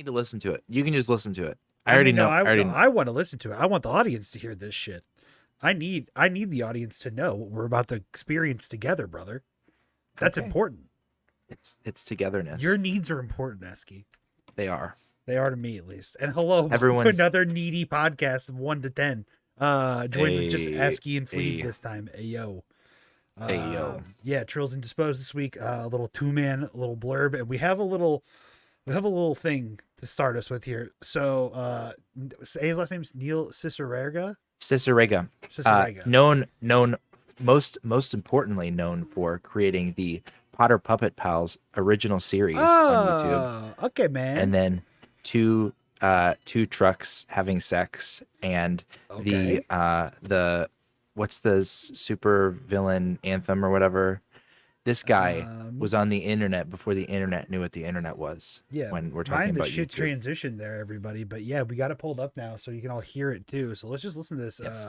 need to listen to it. You can just listen to it. I already know. I want to listen to it. I want the audience to hear this shit. I need the audience to know what we're about to experience together, brother. That's important. It's togetherness. Your needs are important, Eski. They are. They are to me, at least. And hello, Everyone's... to another needy podcast of 1 to 10. Joined with just Eski and Fleeb this time. Ayo. Yeah, Trills and Dispose this week. A little 2-man, a little blurb, and we have a little thing to start us with here. So, his last name's Neil Cicerega. Cicerega. Known most importantly known for creating the Potter Puppet Pals original series on YouTube. Okay, man. And then two trucks having sex and the what's the super villain anthem or whatever. This guy was on the internet before the internet knew what the internet was. Yeah, when we're talking about shit YouTube. Transition there, everybody. But yeah, we got it pulled up now, so you can all hear it too. So let's just listen to this. Yes.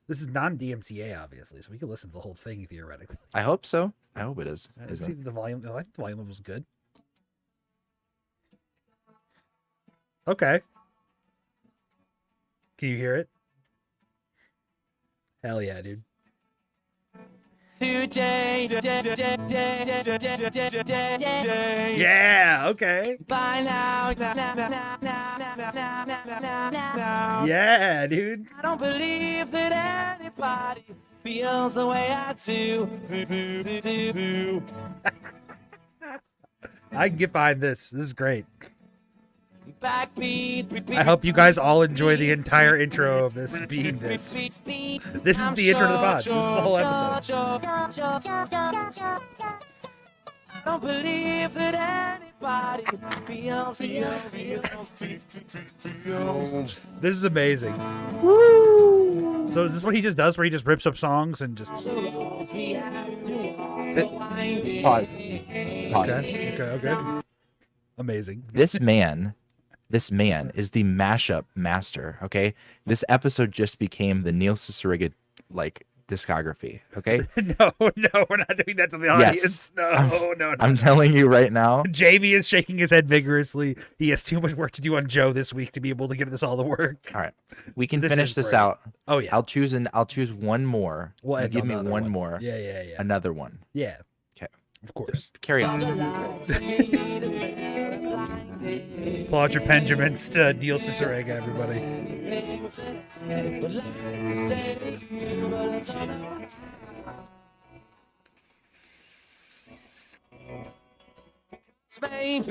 This is non-DMCA, obviously, so we can listen to the whole thing theoretically. I hope so. I hope it is. Let's see the volume. I think the volume was good. Okay. Can you hear it? Hell yeah, dude. Yeah, okay. Yeah, dude. I don't believe that anybody feels the way I do. I can get behind this. This is great. Backbeat. I hope you guys all enjoy the entire intro of this being this. This is the intro to the pod. This is the whole episode. I don't believe that anybody feels. This is amazing. Woo! So is this what he just does, where he just rips up songs and just... Pause. Okay. Amazing. This man is the mashup master. Okay, this episode just became the Neil Cicerega discography. Okay. No, we're not doing that to the audience. Yes. No. I'm telling you right now. Jamie is shaking his head vigorously. He has too much work to do on Joe this week to be able to get this all to work. All right, we can finish this out. Oh yeah. I'll choose one more. Well, give me one more. Yeah. Another one. Yeah. Okay. Of course. Carry on. Pull out your Benjamins to Neil Cicerega, everybody. Baby,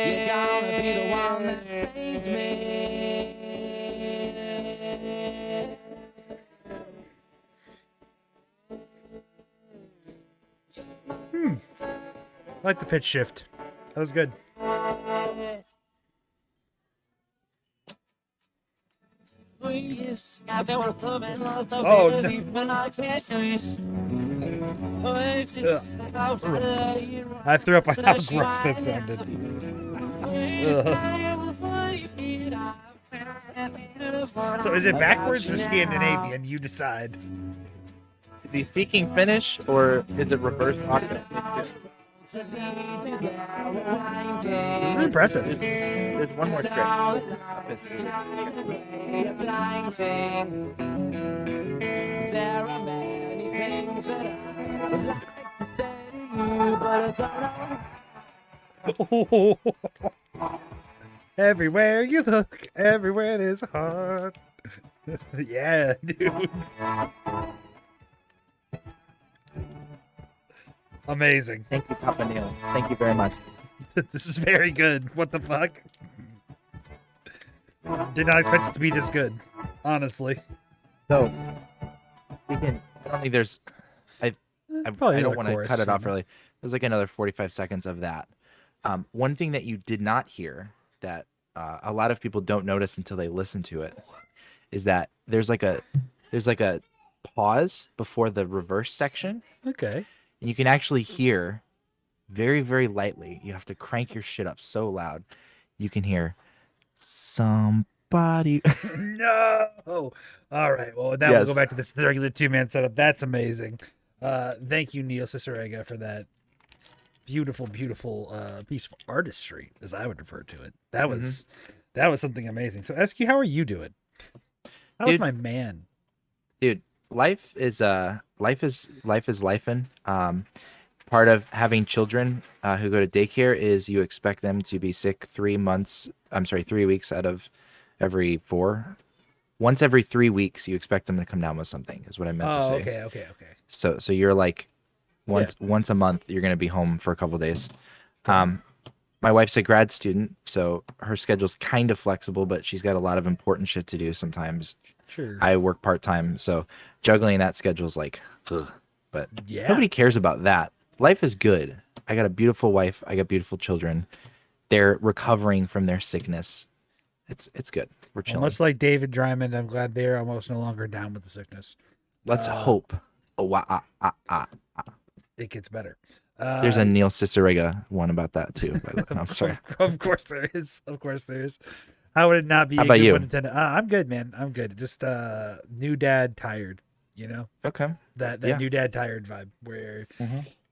you're gonna be the one that saves me. I like the pitch shift. That was good. Oh, no. I threw up on how gross that sounded. So is it backwards or Scandinavian? You decide. Is he speaking Finnish or is it reverse audio? This is impressive. There's one more trick. There are many things that I would like to say to you, but I don't know. Everywhere you look, everywhere there's a heart. Yeah, dude. Amazing. Thank you, Papa Neil. Thank you very much. This is very good. What the fuck? Did not expect it to be this good, honestly. So, we can... I don't think there's... I don't want to cut it off early. There's like another 45 seconds of that. One thing that you did not hear that a lot of people don't notice until they listen to it is that there's like a pause before the reverse section. Okay. And you can actually hear very, very lightly. You have to crank your shit up so loud. You can hear somebody. No. All right. Well, now we'll go back to this regular 2-man setup. That's amazing. Thank you, Neil Cicerega, for that. beautiful, beautiful piece of artistry, as I would refer to it. That was something amazing. So, Eski, how are you doing? How's my man? Dude, life is lifing. Part of having children who go to daycare is you expect them to be sick 3 weeks out of every 4. Once every 3 weeks, you expect them to come down with something, is what I meant to say. Okay. So you're like once a month, you're gonna be home for a couple days. My wife's a grad student, so her schedule's kind of flexible, but she's got a lot of important shit to do sometimes. Sure. I work part-time, so juggling that schedule's like, ugh. But Yeah. nobody cares about that. Life is good. I got a beautiful wife. I got beautiful children. They're recovering from their sickness. It's good. We're chilling. Much like David Dryman, I'm glad they're almost no longer down with the sickness. Let's hope. It gets better. There's a Neil Cicerega one about that too. By the way. I'm sorry. Of course there is. Of course there is. How would it not be? How a about good you? one intended? I'm good, man. I'm good. Just new dad tired. You know Okay. that Yeah. new dad tired vibe where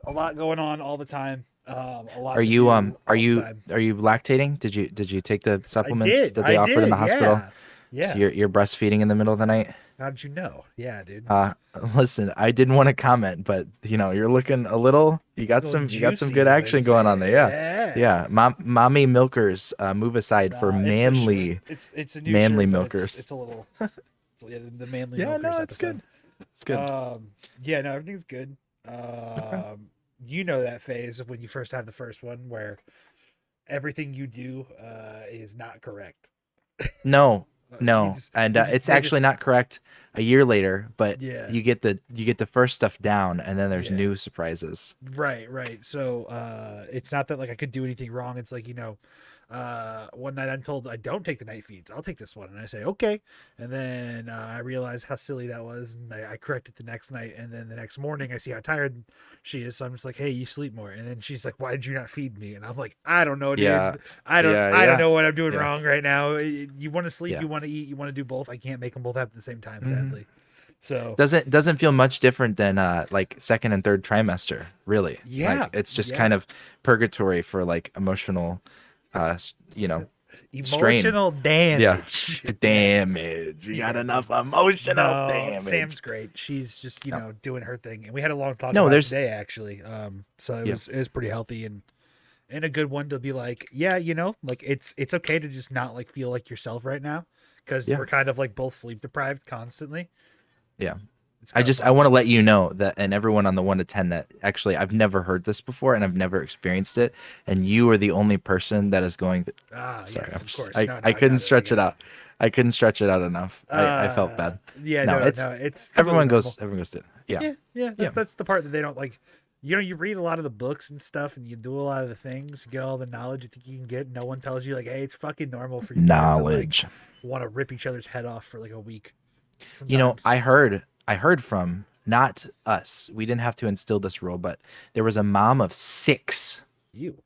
a lot going on all the time. A lot. Are to you do are all the you time. are you lactating? Did you take the supplements did. that they I offered in the did, hospital? Yeah. So you're breastfeeding in the middle of the night? How did you know? Yeah, dude. Listen, I didn't want to comment, but you're looking a little. You got some Juicy, good as action they'd going say. on there. Yeah. Mommy milkers, move aside for It's the manly. shirt. It's a new manly shirt, but milkers. It's a little. The manly Yeah, milkers no, it's episode. good. It's good. Yeah, no, everything's good. You know that phase of when you first have the first one where everything you do is not correct. No, they it's actually not correct a year later, but Yeah. you get the first stuff down, and then there's Yeah. new surprises. Right. So it's not that like I could do anything wrong. It's like, one night I'm told I don't take the night feeds. I'll take this one, and I say okay, and then I realize how silly that was, and I correct it the next night, and then the next morning I see how tired she is, so I'm just like, hey, you sleep more, and then she's like, why did you not feed me? And I'm like, I don't know, dude. Yeah. I don't Yeah. know what I'm doing Yeah. wrong right now. You want to sleep, Yeah. you want to eat, you want to do both. I can't make them both happen at the same time, sadly. So Doesn't feel much different than like second and third trimester, really. Yeah, Like, it's just yeah. kind of purgatory for like emotional strain. emotional damage. Damage. You got enough emotional damage. Sam's great. She's just doing her thing, and we had a long talk No, about it there's- today actually. So it was pretty healthy and a good one to be like, yeah, like it's okay to just not like feel like yourself right now because Yeah. we're kind of like both sleep deprived constantly. Yeah. It's I kinda I want to let you know that, and everyone on the 1 to 10, that actually I've never heard this before and I've never experienced it, and you are the only person that is going. Sorry, yes, of course. I couldn't stretch it out. I couldn't stretch it out enough. I felt bad. Yeah, No, no, it's- it's Everyone completely goes. Everyone goes to. Yeah. normal. Yeah. That's the part that they don't like. You read a lot of the books and stuff, and you do a lot of the things, you get all the knowledge you think you can get. No one tells you like, hey, it's fucking normal for you guys to like want to rip each other's head off for like a week. Sometimes. I heard from, not us. We didn't have to instill this rule, but there was a mom of 6 You.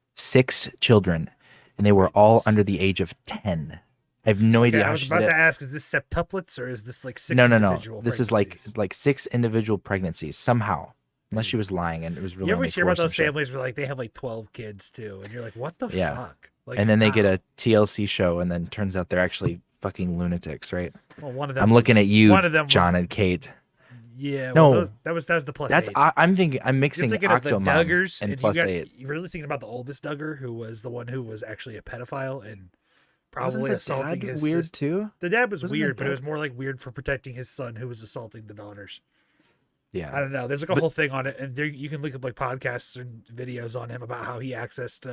children, and they were all under the age of 10. I have no idea I how was she about did to it. ask, is this septuplets or is this like 6 No. individual This is like pregnancies? 6 individual pregnancies somehow, unless she was lying, and it was really. You only always hear 4 about some those shit. families where like they have like 12 kids too, and you're like, what the Yeah. fuck? Like, And then they get how? a TLC show, and then turns out they're actually fucking lunatics, right? Well, one of them. I'm looking was- at you, One of them was- John and Kate. Yeah. No. Well, that was the plus. That's 8. I'm You're mixing thinking of the Octomom Duggars and you plus got- 8. You're really thinking about the oldest Duggar, who was the one who was actually a pedophile and Wasn't probably the assaulting dad his weird sis- too? The dad was Wasn't the weird, but it dad- was more like weird for protecting his son, who was assaulting the daughters. Yeah. I don't know. There's like a whole thing on it, and there you can look up like podcasts and videos on him about how he accessed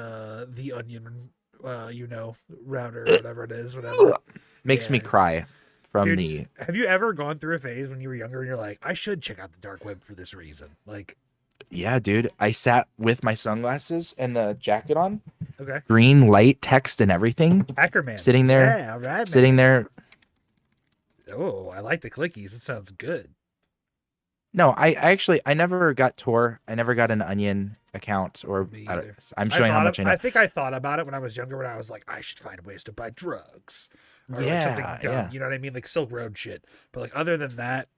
the Onion, router, or whatever it is, whatever. Makes me Yeah. cry from Dude, the. Have you ever gone through a phase when you were younger and you're like, I should check out the dark web for this reason? Like, Yeah, dude. I sat with my sunglasses and the jacket on, okay, green light, text, and everything, Ackerman, sitting there, Yeah, all right, sitting there. Oh, I like the clickies. It sounds good. No, I never got Tor. I never got an Onion account, or Me I don't- either. I'm showing how much I know. I think I thought about it when I was younger. When I was like, I should find ways to buy drugs, or like something Yeah, dumb. yeah. You know what I mean? Like Silk Road shit. But like other than that,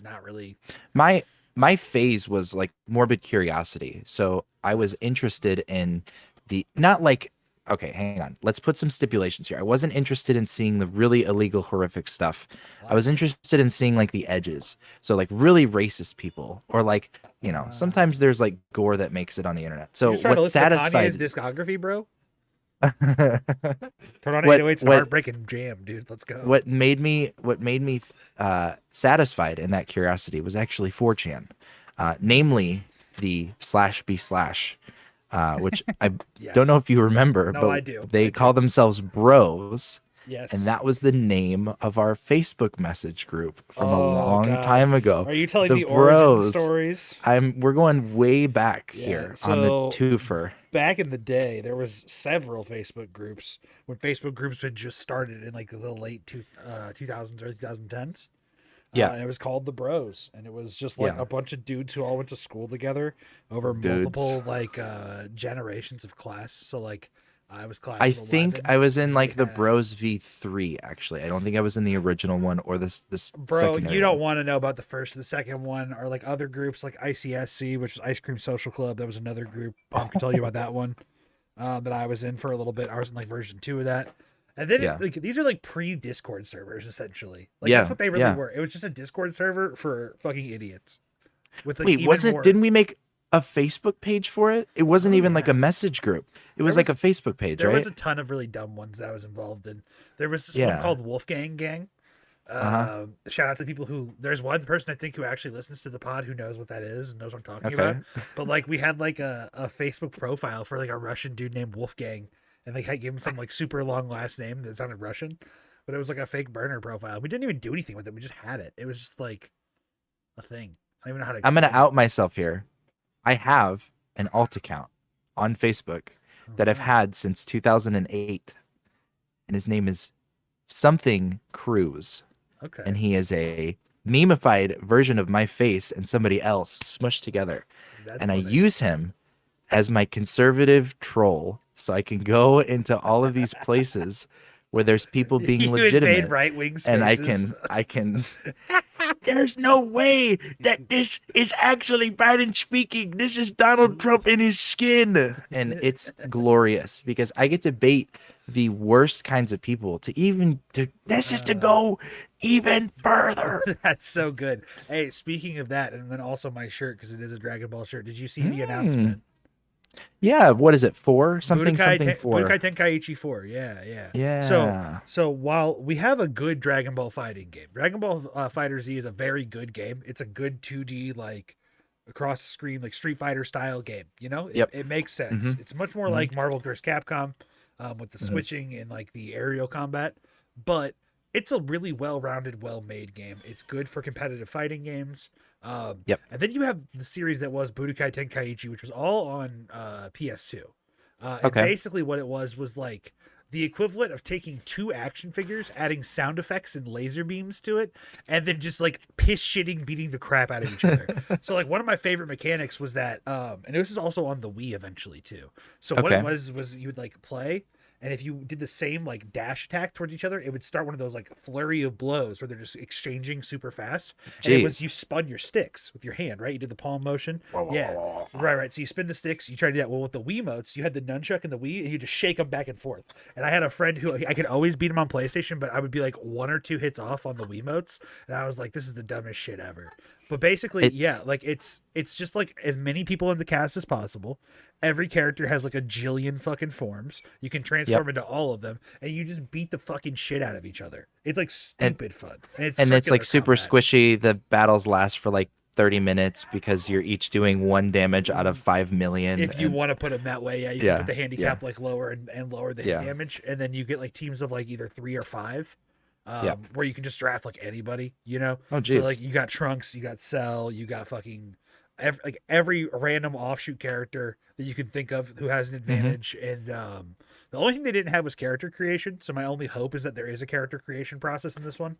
not really. My phase was like morbid curiosity. So I was interested in the not like okay, hang on. Let's put some stipulations here. I wasn't interested in seeing the really illegal, horrific stuff. I was interested in seeing like the edges. So like really racist people, or like sometimes there's like gore that makes it on the internet. So what satisfied Kanye's discography, bro? Turn on 808's Heartbreaking Jam, dude. Let's go. What made me satisfied in that curiosity was actually 4chan, namely the /b/, which I don't know if you remember, but I do. They call themselves Bros. Yes. And that was the name of our Facebook message group from a long time ago. Are you telling the origin stories? We're going way back here on the twofer. Back in the day, there was several Facebook groups when Facebook groups had just started in like the late 2000s or 2010s. Yeah. And it was called the Bros. And it was just like a bunch of dudes who all went to school together over multiple like generations of class. So like I was class. I think I was in like the Bros V3 actually. I don't think I was in the original one or this Bro, you don't want to know about the first or the second one, or like other groups like ICSC, which is Ice Cream Social Club. That was another group. I can tell you about that one that I was in for a little bit. I was in like version 2 of that. And then like these are like pre-Discord servers essentially. Like that's what they really were. It was just a Discord server for fucking idiots. With like didn't we make a Facebook page for it? It wasn't even like a message group. It was like a Facebook page, there right? There was a ton of really dumb ones that I was involved in. There was this one called Wolfgang Gang. Shout out to people who there's one person I think who actually listens to the pod who knows what that is and knows what I'm talking about. But like we had like a Facebook profile for like a Russian dude named Wolfgang, and they gave him some like super long last name that sounded Russian, but it was like a fake burner profile. We didn't even do anything with it. We just had it. It was just like a thing. I don't even know how to explain I'm gonna out myself here. I have an alt account on Facebook that I've had since 2008, and his name is something Cruz. Okay. And he is a memeified version of my face and somebody else smushed together. That's funny. I use him as my conservative troll, so I can go into all of these places where there's people being legitimate, right-wing and spaces. I can. There's no way that this is actually Biden speaking. This is Donald Trump in his skin, and it's glorious because I get to bait the worst kinds of people to go even further. That's so good. Hey, speaking of that, and then also my shirt, because it is a Dragon Ball shirt. Did you see the announcement? Yeah, what is it? 4? Something 4. Budokai Tenkaichi 4. Yeah. So while we have a good Dragon Ball fighting game, Dragon Ball Fighter Z is a very good game. It's a good 2D like across the screen like Street Fighter style game. You know, it makes sense. It's much more like Marvel vs. Capcom with the switching and like the aerial combat, but it's a really well-rounded, well-made game. It's good for competitive fighting games. And then you have the series that was Budokai Tenkaichi, which was all on PS2. And basically what it was like the equivalent of taking 2 action figures, adding sound effects and laser beams to it, and then just like piss-shitting beating the crap out of each other. So like one of my favorite mechanics was that, and this is also on the Wii eventually too. So what it was you would like play, and if you did the same like dash attack towards each other, it would start one of those like flurry of blows where they're just exchanging super fast. And it was you spun your sticks with your hand, right? You did the palm motion. Right. So you spin the sticks. You try to do that. Well, with the Wiimotes, you had the nunchuck and the Wii, and you just shake them back and forth. And I had a friend who I could always beat him on PlayStation, but I would be like 1 or 2 hits off on the Wiimotes, and I was like, this is the dumbest shit ever. But basically, like it's just like as many people in the cast as possible. Every character has like a jillion fucking forms. You can transform into all of them, and you just beat the fucking shit out of each other. It's like stupid fun. And it's like super squishy. The battles last for like 30 minutes because you're each doing 1 damage out of 5 million. If you want to put them that way, you can put the handicap like lower and lower the hit damage, and then you get like teams of like either 3 or 5. Where you can just draft like anybody, you know? Oh, geez. So like you got Trunks, you got Cell, you got fucking every random offshoot character that you can think of who has an advantage. And the only thing they didn't have was character creation. So my only hope is that there is a character creation process in this one.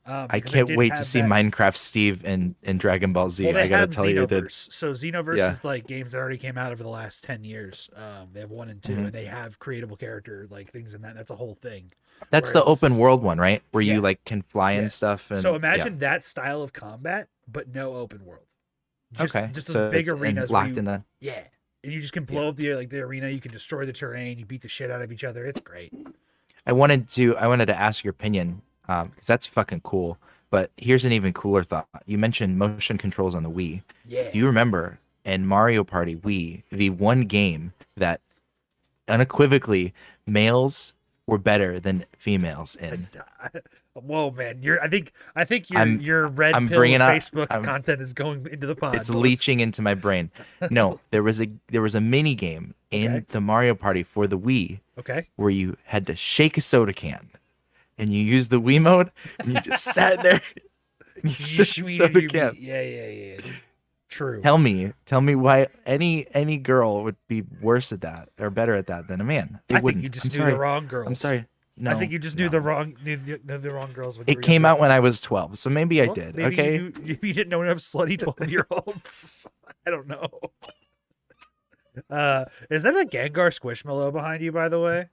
I can't wait to see Minecraft Steve in Dragon Ball Z. Well, I gotta tell you that. So Xenoverse is like games that already came out over the last 10 years. They have 1 and 2, and they have creatable character like things in that. That's a whole thing. That's the open world one, right? Where you like can fly and stuff. And, so imagine that style of combat, but no open world. Just so those big arenas locked in the. Yeah. and you just can blow up the arena. You can destroy the terrain. You beat the shit out of each other. It's great. I wanted to ask your opinion because that's fucking cool. But here's an even cooler thought. You mentioned motion controls on the Wii. Yeah. Do you remember in Mario Party Wii, the one game that unequivocally males were better than females in? Whoa, man! I think your red pill Facebook content is going into the pod. It's leaching into my brain. No, there was a mini game in the Mario Party for the Wii. Okay. Where you had to shake a soda can, and you used the Wii mode, and you just sat there. And you shook the soda can. Yeah. True. Tell me why any girl would be worse at that or better at that than a man. They wouldn't. Think you just knew the wrong girls. I'm sorry. No, I think you just knew the wrong girls. When it came out when I was 12, so maybe I did. Maybe okay. You didn't know enough slutty 12-year-olds. I don't know. Is that a Gengar Squishmallow behind you, by the way?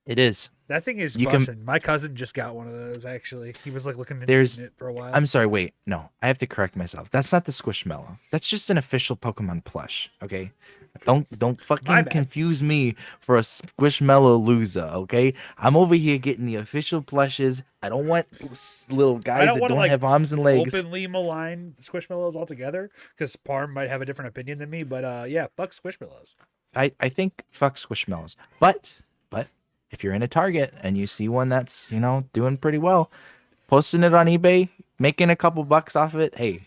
It is. That thing is bussin'. My cousin just got one of those, actually. He was like looking into it for a while. I'm sorry, wait. No, I have to correct myself. That's not the Squishmallow. That's just an official Pokemon plush, okay? Don't fucking confuse me for a Squishmallow loser, okay? I'm over here getting the official plushes. I don't want little guys that don't have arms and legs. Openly malign Squishmallows altogether, because Parm might have a different opinion than me, but yeah, fuck Squishmallows. I think fuck Squishmallows. But if you're in a Target and you see one that's, doing pretty well, posting it on eBay, making a couple bucks off of it, hey,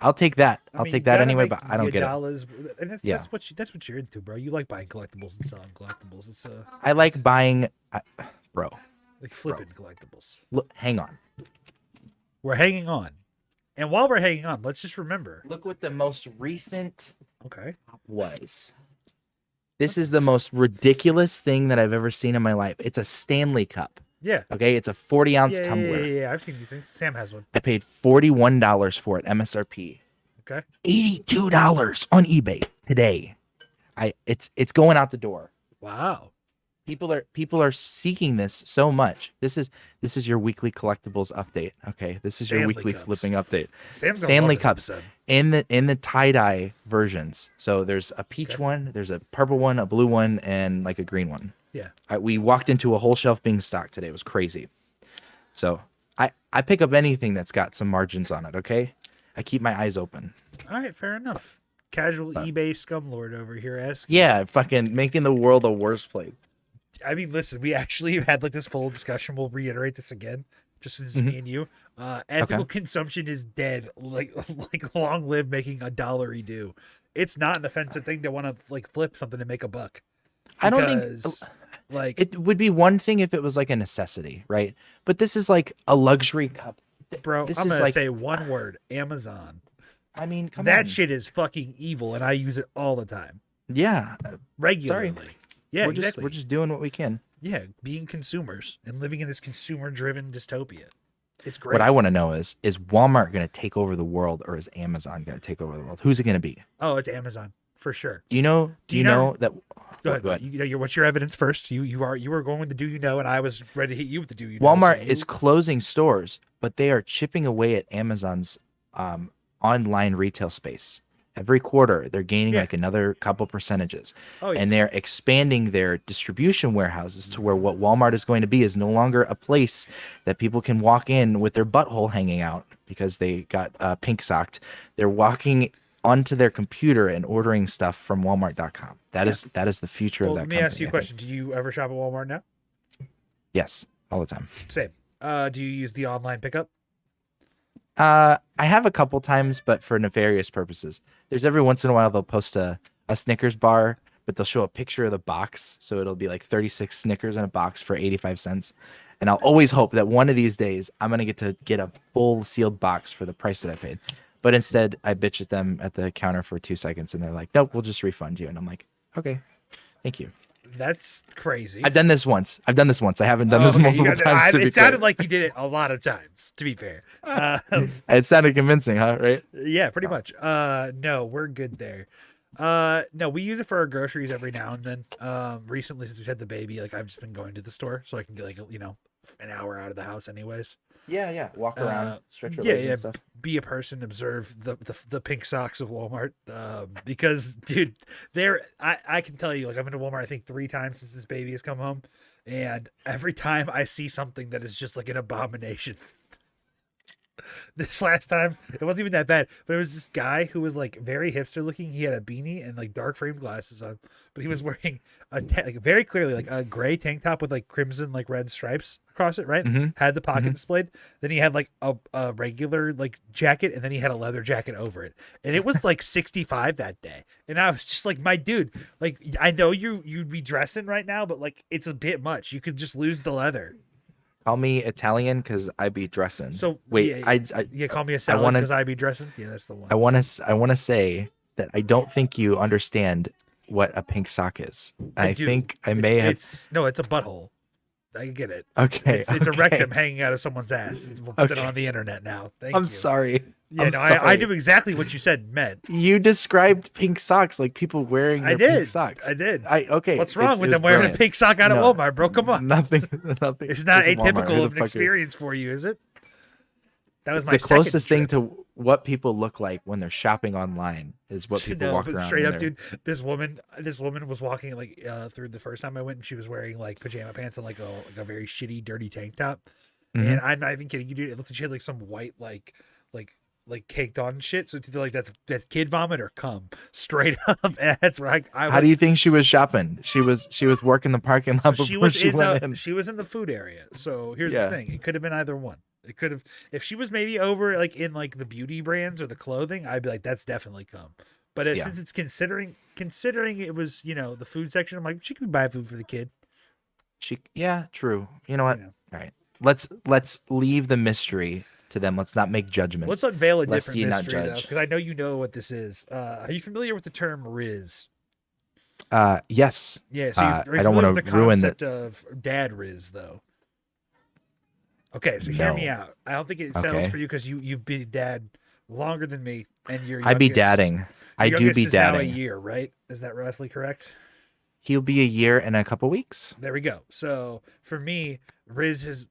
I'll take that. I'll take that anyway, but I don't get it. And that's what you're into, bro. You like buying collectibles and selling collectibles. It's I like buying, bro. Like flipping collectibles. Look, hang on. We're hanging on. And while we're hanging on, let's just remember. Look what the most recent was. This This is the most ridiculous thing that I've ever seen in my life. It's a Stanley Cup. Yeah. Okay, it's a 40-ounce tumbler. Yeah. I've seen these things. Sam has one. I paid $41 for it, MSRP. Okay. $82 on eBay today. It's going out the door. Wow. People are seeking this so much. This is your weekly collectibles update. Okay, this is Stanley your weekly cups. flipping update. Stanley Cups in the tie-dye versions. So there's a peach one, there's a purple one, a blue one, and like a green one. Yeah. We walked into a whole shelf being stocked today. It was crazy. So I pick up anything that's got some margins on it. Okay, I keep my eyes open. All right, fair enough. Casual eBay scumlord over here, Eski. Yeah, fucking making the world a worse place. I mean, listen, we actually had like this full discussion. We'll reiterate this again, just since it's me and you. Ethical consumption is dead. Like long live making a $1 do. It's not an offensive thing to want to like flip something to make a buck. I don't think like it would be one thing if it was like a necessity, right? But this is like a luxury cup. Bro, I'm gonna say one word: Amazon. I mean, come on. That shit is fucking evil, and I use it all the time. Yeah, regularly. Sorry. Yeah, we're just doing what we can. Yeah, being consumers and living in this consumer-driven dystopia. It's great. What I want to know is Walmart going to take over the world, or is Amazon going to take over the world? Who's it going to be? Oh, it's Amazon for sure. Do you know that? Go ahead. What's your evidence first? You were going with the and I was ready to hit you with the Walmart is closing stores, but they are chipping away at Amazon's online retail space. Every quarter, they're gaining like another couple percentages. Oh, yeah. And they're expanding their distribution warehouses to where what Walmart is going to be is no longer a place that people can walk in with their butthole hanging out because they got pink socked. They're walking onto their computer and ordering stuff from Walmart.com. That is the future of that company. Let me ask you a question. Do you ever shop at Walmart now? Yes, all the time. Same. Do you use the online pickup? I have a couple times, but for nefarious purposes. There's every once in a while they'll post a Snickers bar, but they'll show a picture of the box. So it'll be like 36 Snickers in a box for 85 cents. And I'll always hope that one of these days I'm going to get a full sealed box for the price that I paid. But instead, I bitch at them at the counter for 2 seconds, and they're like, nope, we'll just refund you. And I'm like, okay, thank you. That's crazy. I've done this once. I haven't done this multiple times. It sounded like you did it a lot of times, to be fair. It sounded convincing, huh? Right? Yeah, pretty much. No, we're good there. No, we use it for our groceries every now and then. Recently, since we've had the baby, like I've just been going to the store so I can get like an hour out of the house anyways. Yeah. Walk around, stretch your Yeah, legs yeah. and stuff. Be a person, observe the pink socks of Walmart. Because dude, I can tell you, like I've been to Walmart I think 3 times since this baby has come home, and every time I see something that is just like an abomination. This last time it wasn't even that bad, but it was this guy who was like very hipster looking. He had a beanie and like dark framed glasses on, but he was wearing like very clearly like a gray tank top with like crimson like red stripes across it, right? Had the pocket displayed. Then he had like a regular like jacket, and then he had a leather jacket over it, and it was like 65 that day. And I was just like, my dude, like I know you'd be dressing right now, but like it's a bit much. You could just lose the leather. Call me Italian because I be dressing. So wait, yeah, call me a salad because I be dressing. Yeah, that's the one. I want to say that I don't think you understand what a pink sock is. I think I may have. It's a butthole. I get it. Okay, it's a rectum hanging out of someone's ass. We'll put it on the internet now. Thank you. I'm sorry. Yeah, I knew exactly what you said meant. You described pink socks like people wearing their pink socks. I did. Okay. What's wrong with them wearing a pink sock out of Walmart, bro? Come on. Nothing. It's not atypical of an experience for you, is it? That was the closest thing to what people look like when they're shopping online is what people walk around. Straight up, dude. This woman was walking like through the first time I went, and she was wearing like pajama pants and like a very shitty, dirty tank top. And I'm not even kidding you, dude. It looks like she had like some white like caked on shit. So it's either like that's kid vomit or cum. Straight up. That's right. How do you think she was shopping? She was working the parking lot before she went in. She was in the food area. So here's the thing. It could have been either one. It could have, if she was maybe over like in like the beauty brands or the clothing, I'd be like, that's definitely cum. But since it's considering it was, the food section, I'm like, she could buy food for the kid. True. You know what? All right. Let's leave the mystery to them. Let's not make judgments. Let's unveil a different mystery though, because I know you know what this is. Are you familiar with the term Riz? Yes. Yeah. So I don't want to ruin the concept of dad Riz though. Okay, so hear me out. I don't think it settles for you because you've been dad longer than me, and I be dadding. I do be dadding. Now a year, right? Is that roughly correct? He'll be a year in a couple weeks. There we go. So for me, Riz is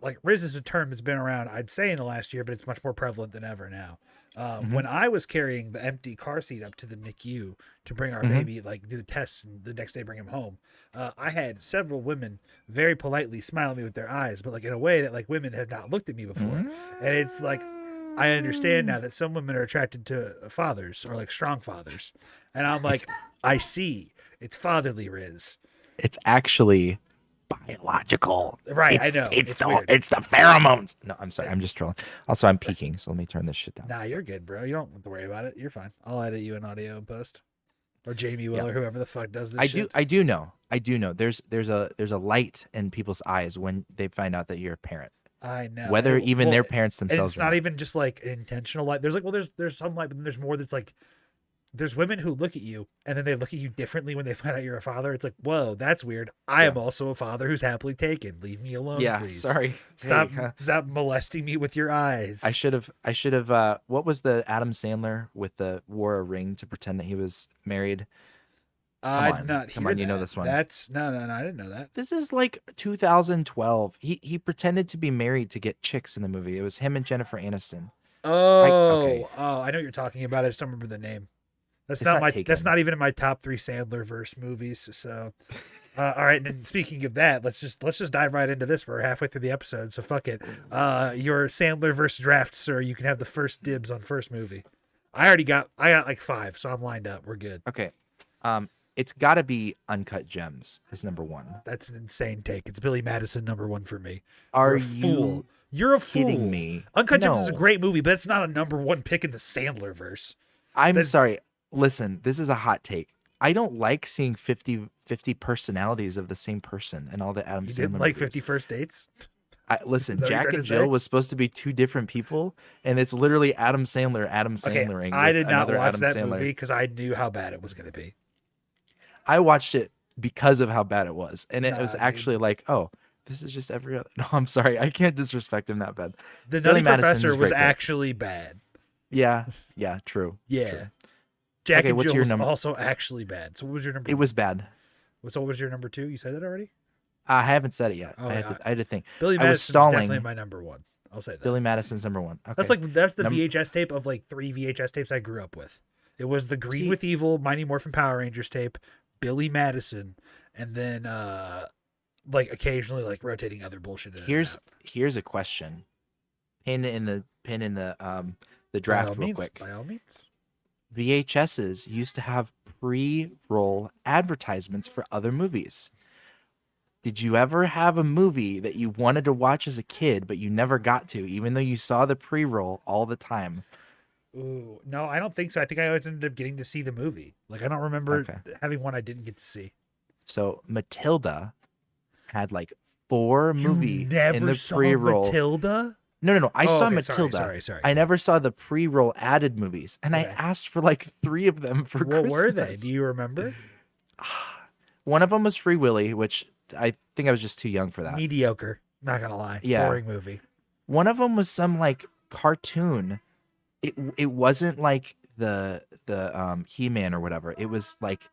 a term that's been around, I'd say, in the last year, but it's much more prevalent than ever now. When I was carrying the empty car seat up to the NICU to bring our baby, like do the test, and the next day bring him home, I had several women very politely smile at me with their eyes, but like in a way that like women have not looked at me before. And it's like, I understand now that some women are attracted to fathers or like strong fathers. And I'm like, I see. It's fatherly Riz. It's actually biological. Right, I know. It's the pheromones. No, I'm sorry. I'm just trolling. Also, I'm peeking, so let me turn this shit down. Nah, you're good, bro. You don't have to worry about it. You're fine. I'll edit you in audio in post. Or Jamie will, or whoever the fuck does this shit. I do know. There's a light in people's eyes when they find out that you're a parent. I know. Whether even their parents themselves. It's not even just like intentional light. There's like, there's some light, but then there's more that's like, there's women who look at you and then they look at you differently when they find out you're a father. It's like, whoa, that's weird. I am also a father who's happily taken. Leave me alone, please. Sorry. Stop molesting me with your eyes. I should have. What was the Adam Sandler with the wore a ring to pretend that he was married? Come on, you know this one. That's no, I didn't know that. This is like 2012. He pretended to be married to get chicks in the movie. It was him and Jennifer Aniston. I know what you're talking about. I just don't remember the name. That's not even in my top 3 Sandler verse movies. So, all right. And speaking of that, let's just dive right into this. We're halfway through the episode, so fuck it. Your Sandler verse draft, sir. You can have the first dibs on first movie. I got like 5, so I'm lined up. We're good. Okay. It's got to be Uncut Gems is number 1. That's an insane take. It's Billy Madison number 1 for me. Are you? You're a fool. Kidding me? Uncut Gems is a great movie, but it's not a number 1 pick in the Sandler verse. I'm sorry. Listen, this is a hot take. I don't like seeing 50 personalities of the same person and all the Adam Sandler didn't like movies. 50 First Dates? Listen, Jack and Jill was supposed to be 2 different people, and it's literally Adam Sandler Okay, I did not watch that movie because I knew how bad it was going to be. I watched it because of how bad it was, and it was actually like, oh, this is just every other. No, I'm sorry, I can't disrespect him that bad. The Nutty Professor was actually bad. Yeah, true. Yeah. True. Jack and Jill was also actually bad. So what was your number? It was bad. So what was your number 2? You said that already? I haven't said it yet. Oh, I had to think. Billy Madison was definitely my number 1. I'll say that. Billy Madison's number 1. Okay. That's the VHS tape of like 3 VHS tapes I grew up with. It was the Green with Evil, Mighty Morphin Power Rangers tape, Billy Madison, and then like occasionally like rotating other bullshit. Here's a question. Pin in the draft real quick. By all means. VHSs used to have pre-roll advertisements for other movies. Did you ever have a movie that you wanted to watch as a kid, but you never got to, even though you saw the pre-roll all the time? Ooh, no, I don't think so. I think I always ended up getting to see the movie. Like, I don't remember having one I didn't get to see. So Matilda had like 4 movies never in the saw pre-roll. Matilda? No. I saw okay, Matilda. Sorry. I never saw the pre-roll added movies, and I asked for like 3 of them for Christmas. What were they? Do you remember? One of them was Free Willy, which I think I was just too young for that. Mediocre. Not gonna lie. Yeah. Boring movie. One of them was some like cartoon. It wasn't like the He-Man or whatever. It was like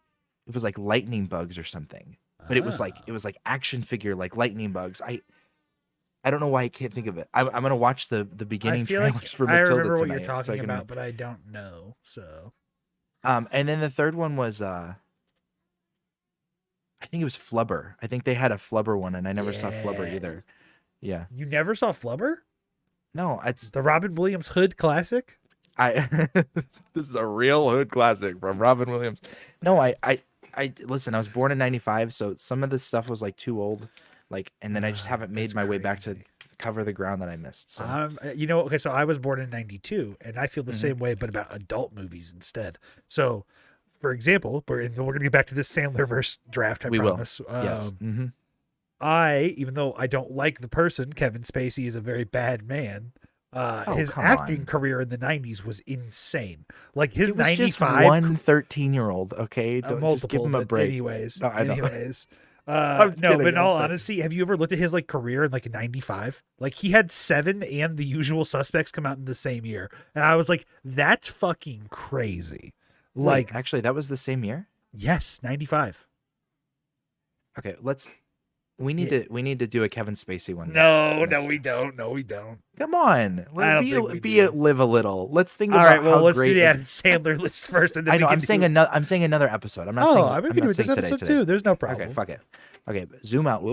lightning bugs or something. But it was like action figure like lightning bugs. I don't know why I can't think of it. I'm gonna watch the beginning trailers for Matilda I remember what tonight, you're talking about, but I don't know. So and then the third one was I think it was Flubber. I think they had a Flubber one, and I never saw Flubber either. Yeah. You never saw Flubber? No, it's the Robin Williams Hood classic. This is a real Hood classic from Robin Williams. No, I listen. I was born in '95, so some of this stuff was like too old, like, and then I just haven't made my way back to cover the ground that I missed. So. Okay, so I was born in '92, and I feel the same way, but about adult movies instead. So, for example, we're gonna get back to this Sandler-verse draft. I promise. Will. Yes. Even though I don't like the person, Kevin Spacey is a very bad man. His acting career in the 90s was insane. Like his 95 just one 13-year-old, okay? Don't just give him a break. Anyways. No, I know. No, but in all honesty, have you ever looked at his like career in like 95? Like he had 7 and The Usual Suspects come out in the same year. And I was like, that's fucking crazy. Like actually that was the same year? Yes, 95. Okay, we need to do a Kevin Spacey one. No, we don't. Come on, live a little. Let's think about. All right, well, let's do the Adam Sandler list first. And then I know. I'm saying another episode. I'm not saying. I'm going to do this episode too. There's no problem. Okay, fuck it. Okay, zoom out.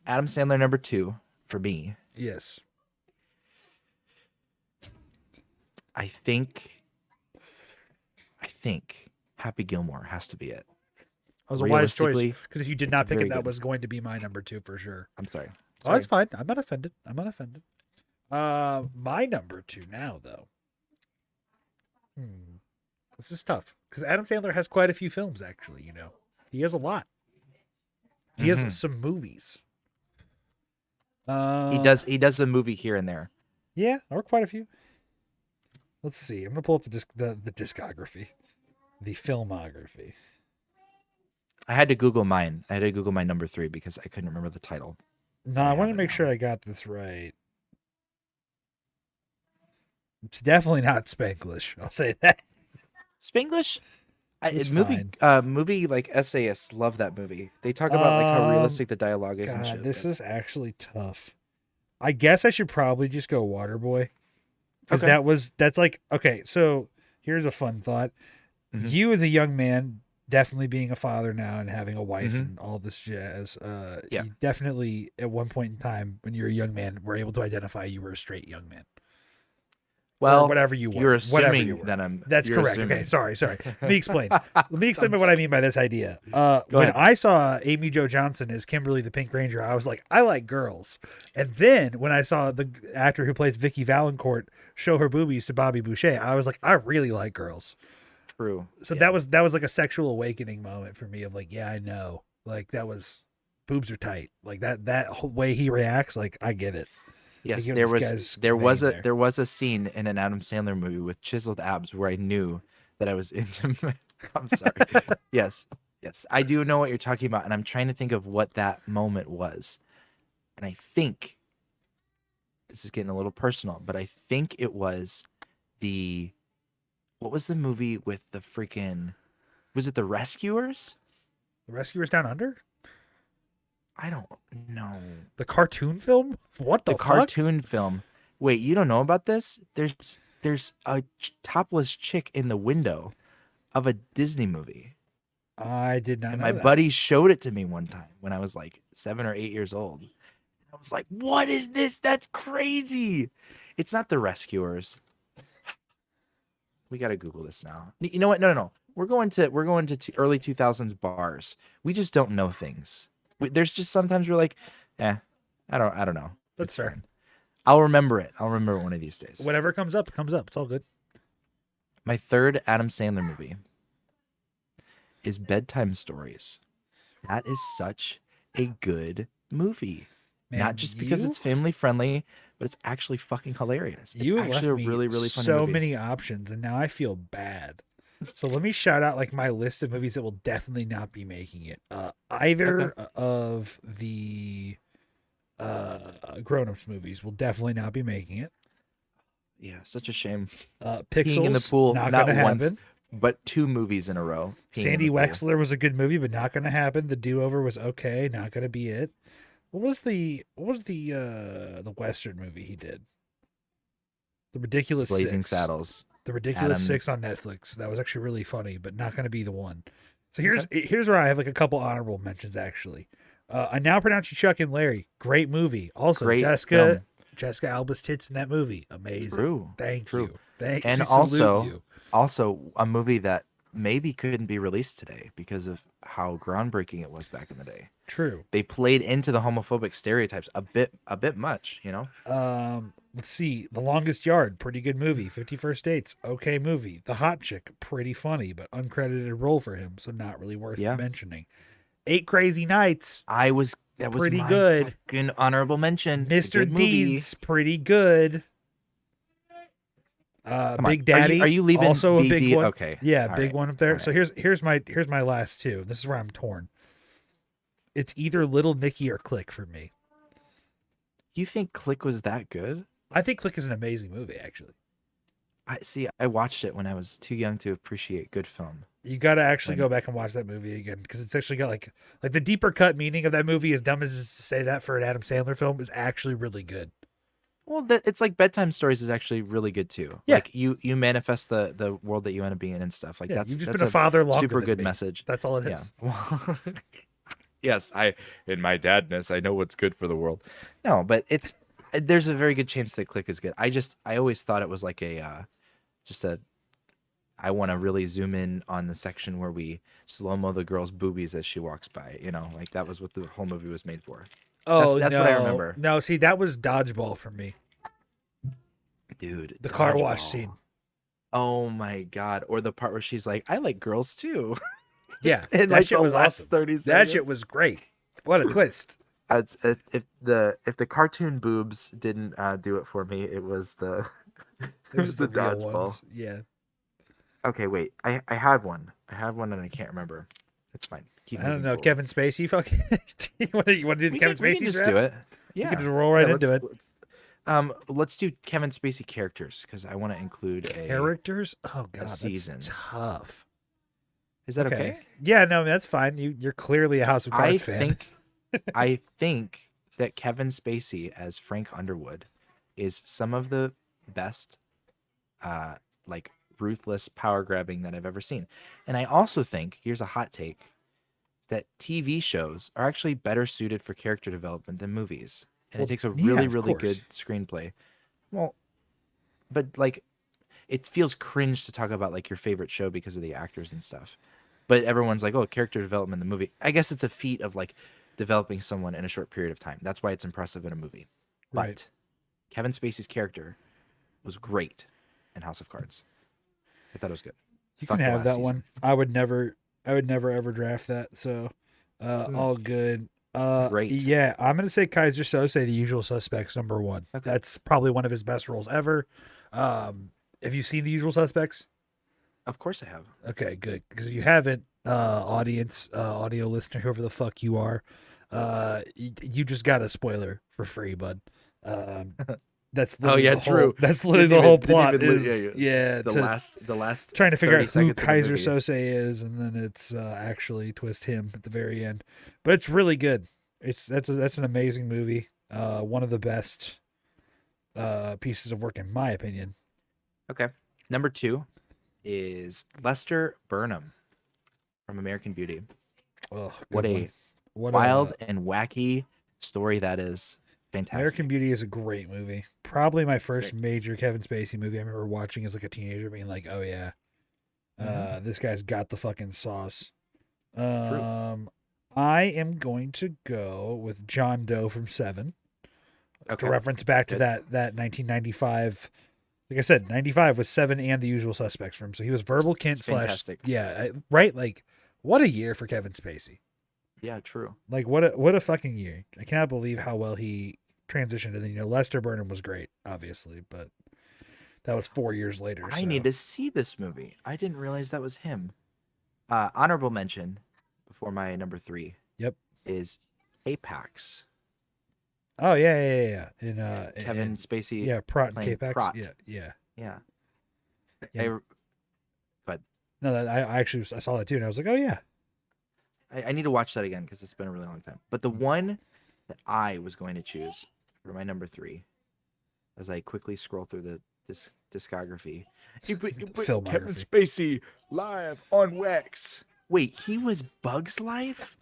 Adam Sandler number 2 for me. Yes. I think Happy Gilmore has to be it. That was a wise choice, because if you did not pick it, that was going to be my number 2 for sure. I'm sorry. Oh, that's fine. I'm not offended. My number 2 now, though. This is tough, because Adam Sandler has quite a few films, actually. You know, he has a lot. He has some movies. He does a movie here and there. Yeah, or quite a few. Let's see. I'm gonna pull up the discography, the filmography. I had to Google mine. I had to Google my number 3 because I couldn't remember the title. No, I want to make sure I got this right. It's definitely not Spanglish. I'll say that. Spanglish? Movie like essayists love that movie. They talk about like how realistic the dialogue is and shit. This is actually tough. I guess I should probably just go Waterboy. Because that's like, okay, so here's a fun thought. You as a young man, definitely being a father now and having a wife and all this jazz, you definitely at one point in time when you were a young man were able to identify you were a straight young man. Well, or whatever you were. You're assuming that I'm. That's correct. Assuming. Okay, sorry. Let me explain. Let me explain what I mean by this idea. When I saw Amy Jo Johnson as Kimberly the Pink Ranger, I was like, I like girls. And then when I saw the actor who plays Vicky Valancourt show her boobies to Bobby Boucher, I was like, I really like girls. True. So that was like a sexual awakening moment for me of like, yeah, I know. Like that was boobs are tight. Like that whole way he reacts, like I get it. Yes, there was a scene in an Adam Sandler movie with chiseled abs where I knew that I was into. I'm sorry. Yes, I do know what you're talking about, and I'm trying to think of what that moment was. And I think this is getting a little personal, but I think it was what was the movie with the freaking? Was it The Rescuers? The Rescuers Down Under? I don't know. The cartoon film? What the fuck? Cartoon film Wait, you don't know about this? There's a topless chick in the window of a Disney movie. I did not And know my that. buddy showed it to me one time when I was like 7 or 8 years old. I was like, "What is this? That's crazy." It's not The Rescuers. We got to Google this now. You know what? No. We're going to early 2000s bars. We just don't know things. There's just sometimes we're like, I don't know. That's It's fair. fine. I'll remember it. I'll remember it one of these days. Whatever comes up, it comes up. It's all good. My third Adam Sandler movie is Bedtime Stories. That is such a good movie. Man, Not just because it's family friendly, but it's actually fucking hilarious. It's you actually left a really, really funny so movie. many options, and now I feel bad. So let me shout out like my list of movies that will definitely not be making it. Either of the grown-ups movies will definitely not be making it. Yeah, such a shame. Pixels Peeing in the pool, not not gonna once, happen. but 2 movies in a row. Peeing in Sandy the pool. Wexler was a good movie, but not gonna happen. The Do-Over was okay, not gonna be it. What was the Western movie he did? The Ridiculous Blazing Six. Saddles. The Ridiculous Adam- Six on Netflix. That was actually really funny, but not going to be the one. So here's where I have like a couple honorable mentions actually. I Now Pronounce You Chuck and Larry. Great movie. Also, Great Jessica film. Alba's tits in that movie. Amazing. True. Thank True. you. Thank And you. Salute you. also a movie that maybe couldn't be released today because of how groundbreaking it was back in the day. True. They played into the homophobic stereotypes a bit much, you know. Let's see. The Longest Yard, pretty good movie. 51st Dates, okay movie. The Hot Chick, pretty funny, but uncredited role for him, so not really worth mentioning. 8 Crazy Nights, that was pretty my good. fucking honorable mention. It's a Mr. good movie. Deeds, pretty good. Big Daddy, Are you leaving also a BD? big one. Okay. Yeah, All big right. one up there. All So right. here's my last two. This is where I'm torn. It's either Little Nicky or Click for me. You think Click was that good? I think Click is an amazing movie, actually. I watched it when I was too young to appreciate good film. You got to actually go back and watch that movie again because it's actually got like the deeper cut meaning of that movie. As dumb as it is to say that for an Adam Sandler film, is actually really good. Well, it's like Bedtime Stories is actually really good too. Yeah. Like you manifest the world that you want to be in and stuff. Like Yeah, that's you've just that's been a father longer super than good me. message. That's all it is. Yeah. Yes, in my dadness, I know what's good for the world. No, but there's a very good chance that Click is good. I always thought it was like I want to really zoom in on the section where we slow-mo the girl's boobies as she walks by, you know, like that was what the whole movie was made for. Oh, that's no. what I remember. No, see, that was Dodgeball for me. Dude, The car Dodgeball. wash scene. Oh my god! Or the part where she's like, "I like girls too." Yeah, In that like shit the was last awesome. 30 That seconds. shit was great. What a twist. If the cartoon boobs didn't do it for me, it was the It was the real dodgeball. ones. Yeah. Okay, wait. I had one. I had one and I can't remember. It's fine. Keep I don't moving know. forward. Kevin Spacey. Fucking. you want to do the We Kevin can Spacey just draft? do it. You Yeah. can just roll right into it. Let's do Kevin Spacey characters because I want to include Characters? Oh god, season. that's tough. Is that okay? Yeah, no, that's fine. You're clearly a House of Cards fan. I think that Kevin Spacey as Frank Underwood is some of the best, like ruthless power grabbing that I've ever seen. And I also think, here's a hot take, that TV shows are actually better suited for character development than movies. And it takes a really, of really course. good screenplay. Well, but like, it feels cringe to talk about like your favorite show because of the actors and stuff. But everyone's like, oh, character development in the movie. I guess it's a feat of like developing someone in a short period of time. That's why it's impressive in a movie. But Right. Kevin Spacey's character was great in House of Cards. I thought it was good. You Fuck can the have last that season. one. I would never ever draft that. So, all good. Great. Yeah, I'm gonna say Kaiser Sose, The Usual Suspects, number 1. Okay. That's probably one of his best roles ever. Have you seen The Usual Suspects? Of course I have. Okay, good. Because if you haven't, audience, audio listener, whoever the fuck you are, you just got a spoiler for free, bud. That's literally yeah, the whole- true. That's literally Didn't the whole even- didn't plot. even li- Is yeah, The last trying to figure 30 out who seconds of the Kaiser movie. Sose is, and then it's actually twist him at the very end. But it's really good. That's an amazing movie. One of the best pieces of work in my opinion. Okay. Number 2 is Lester Burnham from American Beauty. Oh, What a wild and wacky story that is. Fantastic. American Beauty is a great movie. Probably my first major Kevin Spacey movie I remember watching as like a teenager, being like, "Oh yeah, this guy's got the fucking sauce." True. I am going to go with John Doe from Seven. Okay. To reference back to that 1995. Like I said, 95 was Seven and The Usual Suspects from. So he was Verbal Kint / fantastic. Right. Like, what a year for Kevin Spacey. Yeah, true. Like what a fucking year. I cannot believe how well he transitioned. And then Lester Burnham was great, obviously, but that was 4 years later. I need to see this movie. I didn't realize that was him. Honorable mention before my number 3. Yep. Is Apex. Oh yeah. In Kevin Spacey. Yeah, Prot and playing K-Pax. Prot. Yeah. Yeah. No, I actually saw that too, and I was like, oh yeah. I need to watch that again because it's been a really long time. But the one that I was going to choose for my number 3, as I quickly scroll through the discography, Filmography. Kevin Spacey live on Wax. Wait, he was Bug's Life?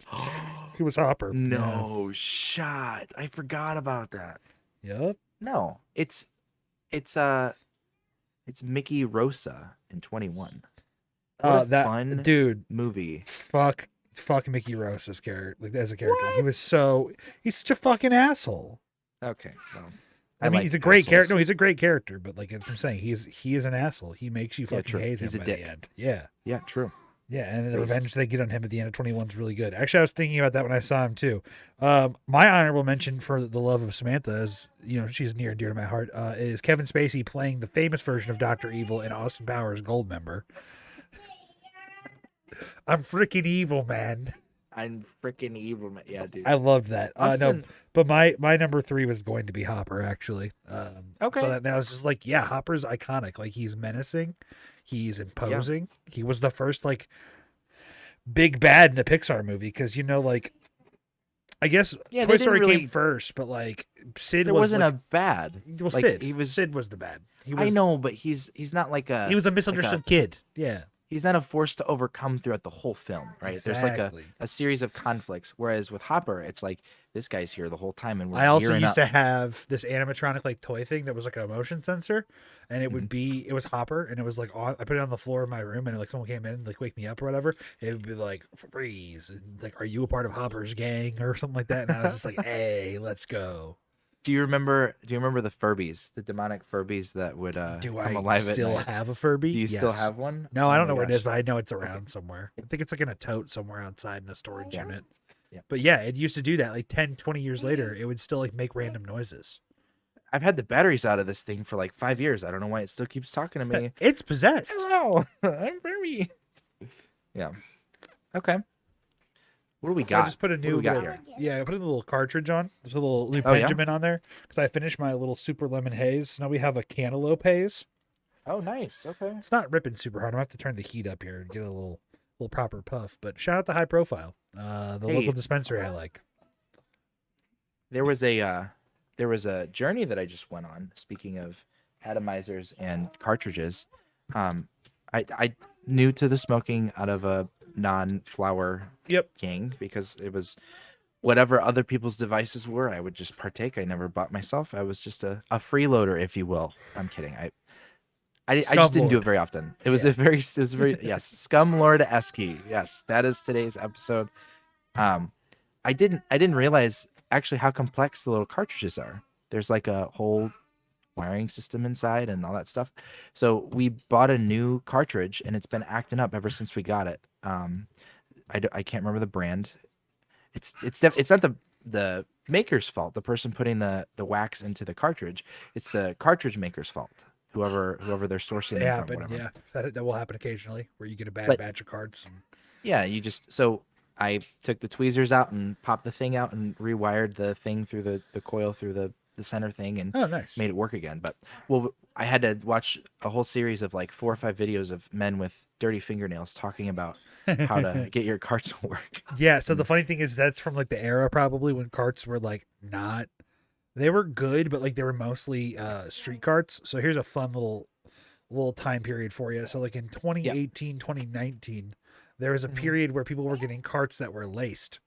He was Hopper. No shot. I forgot about that. Yep. No, it's Mickey Rosa in 21. That fun dude movie. Fuck Mickey Rosa's character. Like as a character, he's such a fucking asshole. Okay, well, I mean, he's a great character. No, he's a great character, but like as I'm saying, he is an asshole. He makes you fucking hate him. He's a by dick. The end. Yeah, true. Yeah, and the revenge they get on him at the end of 21 is really good. Actually, I was thinking about that when I saw him too. My honorable mention for The Love of Samantha is, she's near and dear to my heart, is Kevin Spacey playing the famous version of Dr. Evil in Austin Powers Goldmember. I'm freaking evil, man. I'm freaking evil, man. Yeah, dude. I loved that. No, but my number 3 was going to be Hopper, actually. Okay. So that now it's just like, yeah, Hopper's iconic. Like, he's menacing. He's imposing. Yeah. He was the first, like, big bad in a Pixar movie. Because, I guess Toy Story came first, but, like, Sid wasn't a bad. Well, like, Sid was the bad. I know, but he's not like a... He was a misunderstood kid. Yeah. He's not a force to overcome throughout the whole film, right? Exactly. There's like a series of conflicts. Whereas with Hopper, it's like this guy's here the whole time, and I also used to have this animatronic like toy thing that was like a motion sensor, and it would be it was Hopper, and it was like I put it on the floor of my room, and like someone came in and like wake me up or whatever, it would be like freeze, and like, are you a part of Hopper's gang or something like that? And I was just like, hey, let's go. Do you remember the Furbies, the demonic Furbies that would come alive at night? Do I still have a Furby? Do you still have one? No, I don't know where it is, but I know it's around somewhere. I think it's like in a tote somewhere outside in a storage unit. Yeah. But yeah, it used to do that. Like 10, 20 years later, it would still like make random noises. I've had the batteries out of this thing for like 5 years. I don't know why it still keeps talking to me. It's possessed. Hello, I'm Furby. Yeah. Okay. What do we got? I just put a new here? Yeah, I put a little cartridge on. There's a little Benjamin on there because I finished my little super lemon haze. Now we have a cantaloupe haze. Oh, nice. Okay. It's not ripping super hard. I'm gonna have to turn the heat up here and get a little proper puff. But shout out to High Profile, the local dispensary I like. There was a journey that I just went on. Speaking of atomizers and cartridges, I new to the smoking out of a non-flower gang because it was whatever other people's devices were, I would just partake. I never bought myself. I was just a freeloader, if you will. I'm kidding. I just didn't do it very often. It was very yes, Scum Lord Eski. Yes, that is today's episode. I didn't realize actually how complex the little cartridges are. There's like a whole wiring system inside and all that stuff. So we bought a new cartridge and it's been acting up ever since we got it. I can't remember the brand. It's not the maker's fault. The person putting the wax into the cartridge. It's the cartridge maker's fault. Whoever they're sourcing it from. Whatever. Yeah, that will happen occasionally where you get a bad batch of cards. Yeah, so I took the tweezers out and popped the thing out and rewired the thing through the coil through the center thing and made it work again. But I had to watch a whole series of like 4 or 5 videos of men with dirty fingernails talking about how to get your carts to work. Yeah, so the funny thing is that's from like the era probably when carts were like not They were good, but like they were mostly street carts. So here's a fun little time period for you. So like in 2018, 2019, there was a period where people were getting carts that were laced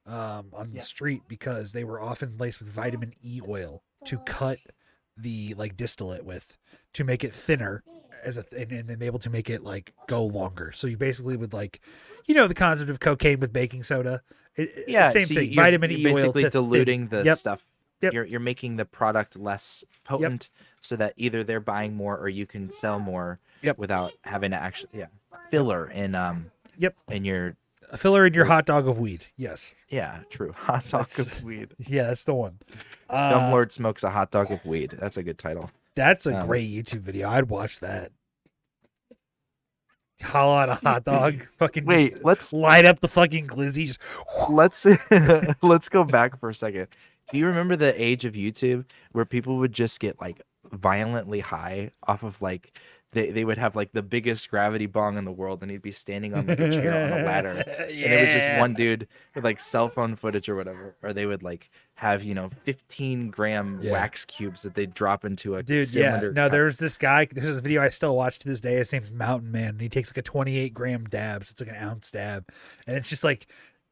on the street because they were often laced with vitamin E oil to cut the like distillate with to make it thinner and then be able to make it like go longer. So you basically would like, the concept of cocaine with baking soda. Same so thing. You're, vitamin you're E oil basically to diluting the stuff. Yep. You're making the product less potent so that either they're buying more or you can sell more without having to actually filler in in your a filler in your hot dog of weed. Yes. Yeah, true. Hot dog of weed. Yeah, that's the one. Scumlord smokes a hot dog of weed. That's a good title. That's a great YouTube video. I'd watch that. Hollow out a hot dog. Fucking let's light up the fucking glizzy. Just let's go back for a second. Do you remember the age of YouTube where people would just get like violently high off of like they would have like the biggest gravity bong in the world and he'd be standing on like a chair on a ladder and it was just one dude with like cell phone footage or whatever, or they would like have 15-gram wax cubes that they drop into a cylinder cup. There's this guy, there's a video I still watch to this day. His name's Mountain Man, and he takes like a 28-gram dab, so it's like an ounce dab, and it's just like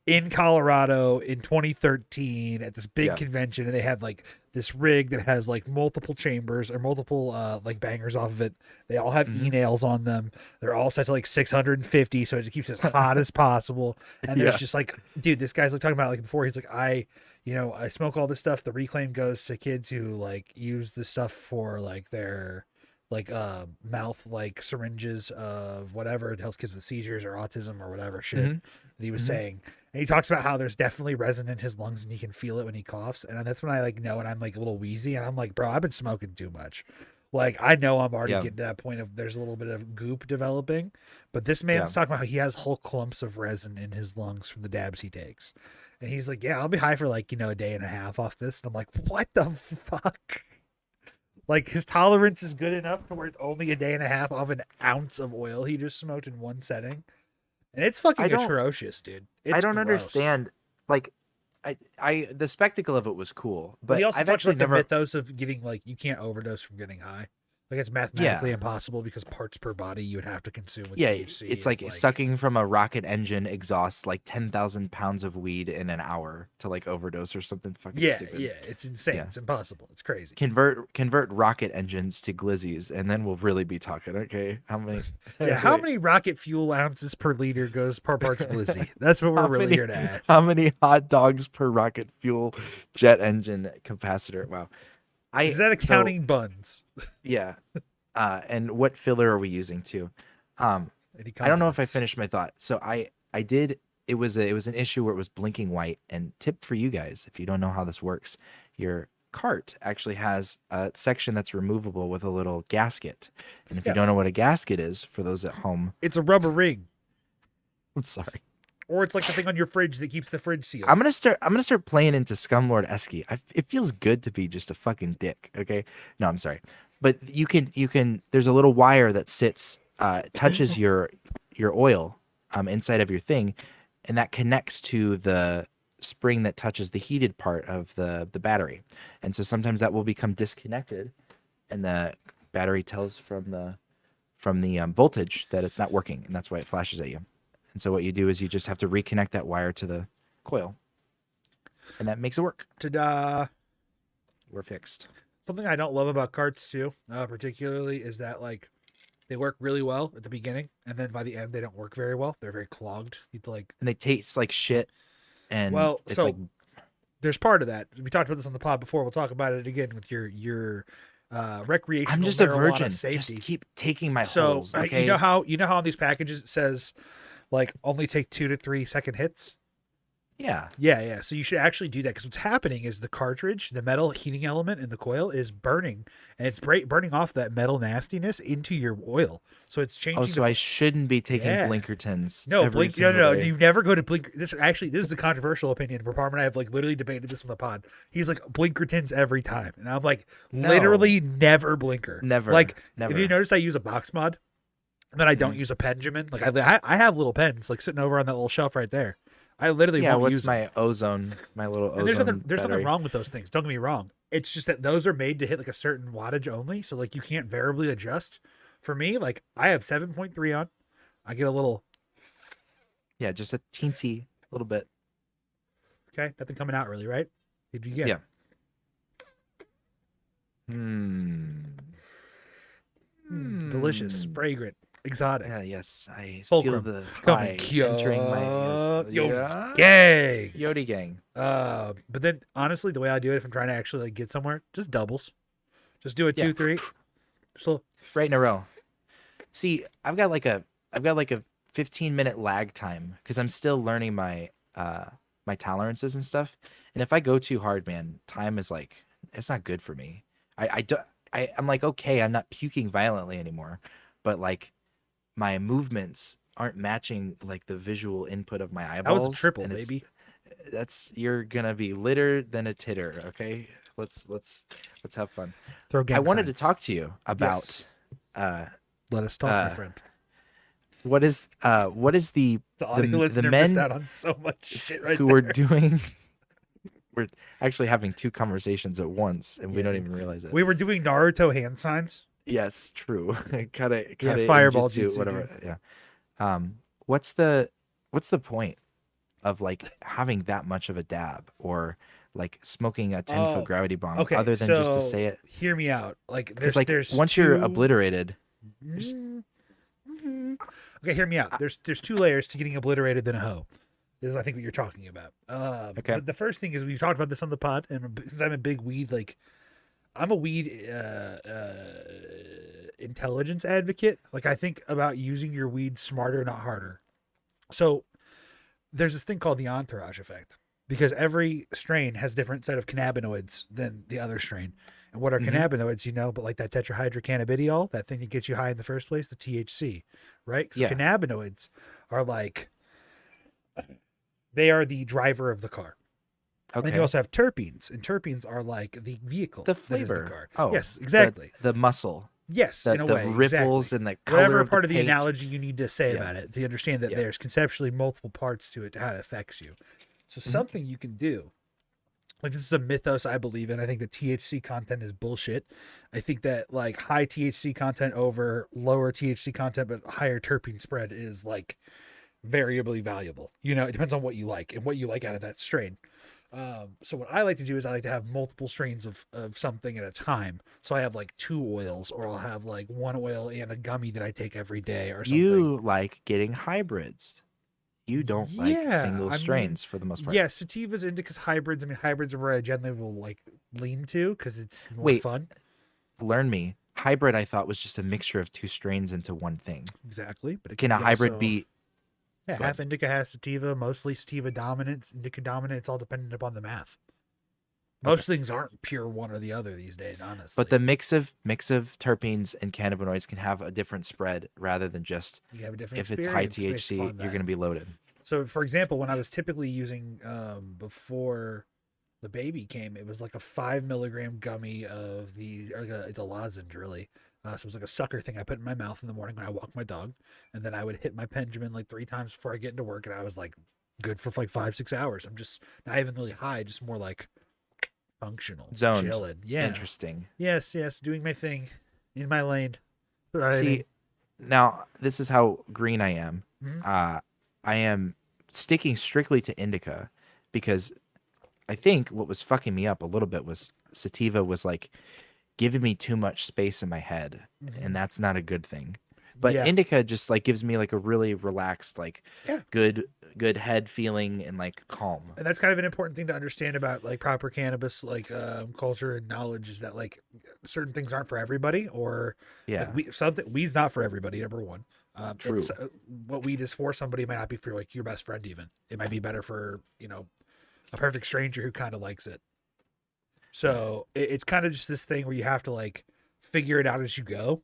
in Colorado in 2013 at this big convention, and they had like this rig that has like multiple chambers or multiple like bangers off of it. They all have e-nails on them. They're all set to like 650, so it just keeps it as hot as possible. And there's just like, dude, this guy's like talking about like before, he's like, I smoke all this stuff. The reclaim goes to kids who like use this stuff for like their like mouth like syringes of whatever. It helps kids with seizures or autism or whatever shit that he was saying. And he talks about how there's definitely resin in his lungs and he can feel it when he coughs. And that's when I like know, and I'm like a little wheezy, and I'm like, bro, I've been smoking too much. Like, I know I'm already getting to that point of there's a little bit of goop developing, but this man's talking about how he has whole clumps of resin in his lungs from the dabs he takes. And he's like, yeah, I'll be high for like, a day and a half off this. And I'm like, what the fuck? Like, his tolerance is good enough to where it's only a day and a half off an ounce of oil he just smoked in one setting. And it's fucking atrocious, dude. It's I don't gross. understand. Like, I the spectacle of it was cool, but he also I've talked actually about never. the mythos of getting like you can't overdose from getting high. Like it's mathematically impossible because parts per body you would have to consume with THC. It's like sucking from a rocket engine exhaust like 10,000 pounds of weed in an hour to like overdose or something fucking stupid. Yeah, it's insane. Yeah. It's impossible. It's crazy. Convert rocket engines to glizzies, and then we'll really be talking. Okay, how many? How many rocket fuel ounces per liter goes per parts glizzy? That's what we're really here to ask. How many hot dogs per rocket fuel jet engine capacitor? Wow. Is that accounting buns? Yeah. And what filler are we using too? I don't know if I finished my thought. So I did. It was an issue where it was blinking white. And tip for you guys, if you don't know how this works, your cart actually has a section that's removable with a little gasket. And if you don't know what a gasket is, for those at home, it's a rubber ring. I'm sorry. Or it's like the thing on your fridge that keeps the fridge sealed. I'm gonna start playing into Scumlord Eski. It feels good to be just a fucking dick. Okay, no, I'm sorry, but you can. There's a little wire that sits, touches your oil, inside of your thing, and that connects to the spring that touches the heated part of the battery, and so sometimes that will become disconnected, and the battery tells from the voltage that it's not working, and that's why it flashes at you. And so what you do is you just have to reconnect that wire to the coil. And that makes it work. Ta-da! We're fixed. Something I don't love about carts too, particularly, is that like they work really well at the beginning, and then by the end they don't work very well. They're very clogged. You have to like, and they taste like shit. And it's so like there's part of that. We talked about this on the pod before. We'll talk about it again with your recreational. I'm just a virgin. Safety. Just keep taking my holes. Okay. You know how on these packages it says like only take 2 to 3 second hits. Yeah. So you should actually do that, because what's happening is the cartridge, the metal heating element in the coil, is burning, and it's burning off that metal nastiness into your oil. So it's changing. Oh, so I shouldn't be taking Blinkertons. No, no. You never go to Blink. This is a controversial opinion. For Parma and I have like literally debated this on the pod. He's like Blinkertons every time, and I'm like, literally never blinker. Never. Like, never. If you notice, I use a box mod, and then I don't use a Benjamin. Like I have little pens like sitting over on that little shelf right there. I literally won't use my ozone, my little ozone. There's nothing wrong with those things. Don't get me wrong. It's just that those are made to hit like a certain wattage only, so like you can't variably adjust. For me, like I have 7.3 on. I get a little. Yeah, just a teensy little bit. Okay, nothing coming out really, right? Did you get? Yeah. Delicious, fragrant, exotic. Yeah, yes. I Fulcrum. feel the Coming. high entering my Yodi gang. Yodi gang. But then honestly, the way I do it, if I'm trying to actually like get somewhere, just doubles. Just do a 2-3. So right in a row. See, I've got like a 15-minute lag time because I'm still learning my my tolerances and stuff. And if I go too hard, man, time is like it's not good for me. I'm like, okay, I'm not puking violently anymore, but like my movements aren't matching like the visual input of my eyeballs. that was a triple, baby. You're gonna be litter than a titter. Okay, let's have fun. Throw gang I wanted signs. to talk to you about. Yes. Let us talk, my friend. What is the audio listener men missed out on so much shit right who there. are doing? We're actually having two conversations at once, and we don't even realize it. We were doing Naruto hand signs. Yes, true. kind of fireball jutsu, whatever. dude. Yeah. What's the point of like having that much of a dab or like smoking a 10-foot gravity bomb other than just to say it? Hear me out. Like there's once you're obliterated. Okay, hear me out. There's two layers to getting obliterated than a hoe. This is I think what you're talking about. Okay. But the first thing is we've talked about this on the pod, and since I'm a big weed, like I'm a weed intelligence advocate. Like I think about using your weed smarter, not harder. So there's this thing called the entourage effect because every strain has different set of cannabinoids than the other strain. And what are cannabinoids, but like that tetrahydrocannabidiol, that thing that gets you high in the first place, the THC, right? So cannabinoids are like, they are the driver of the car. Okay. And you also have terpenes, and terpenes are like the vehicle, the flavor. That is the car. Oh, yes, exactly. The muscle. Yes, in a way. The ripples exactly. and the color. Whatever of part the of the paint. analogy you need to say about it to understand that there's conceptually multiple parts to it to how it affects you. So something you can do, like this is a mythos I believe in. I think that THC content is bullshit. I think that like high THC content over lower THC content but higher terpene spread is like variably valuable. It depends on what you like and what you like out of that strain. So what I like to do is I like to have multiple strains of something at a time. So I have like 2 oils, or I'll have like 1 oil and a gummy that I take every day or something. You like getting hybrids. You don't like single strains for the most part. Yeah, sativas, indicas, hybrids. I mean, hybrids are where I generally will like lean to because it's more fun. Learn me. Hybrid, I thought, was just a mixture of 2 strains into one thing. Exactly. But can a hybrid be... Yeah, half indica, half sativa, mostly sativa dominant, indica dominant. It's all dependent upon the math. Most things aren't pure one or the other these days, honestly. But the mix of terpenes and cannabinoids can have a different spread rather than just if it's high THC, you're going to be loaded. So, for example, when I was typically using before the baby came, it was like a 5 milligram gummy of it's a lozenge, really. So it was like a sucker thing I put in my mouth in the morning when I walk my dog. And then I would hit my Benjamin like 3 times before I get into work. And I was like good for like 5-6 hours. I'm just not even really high, just more like functional. Zoned. Chilling. Yeah. Interesting. Yes. Doing my thing in my lane. See, now this is how green I am. I am sticking strictly to indica because I think what was fucking me up a little bit was sativa was like giving me too much space in my head, and that's not a good thing. But indica just like gives me like a really relaxed, like good head feeling and like calm. And that's kind of an important thing to understand about like proper cannabis, like culture and knowledge, is that like certain things aren't for everybody, or weed's not for everybody. Number one, true. What weed is for somebody might not be for like your best friend. Even it might be better for a perfect stranger who kind of likes it. So it's kind of just this thing where you have to like figure it out as you go.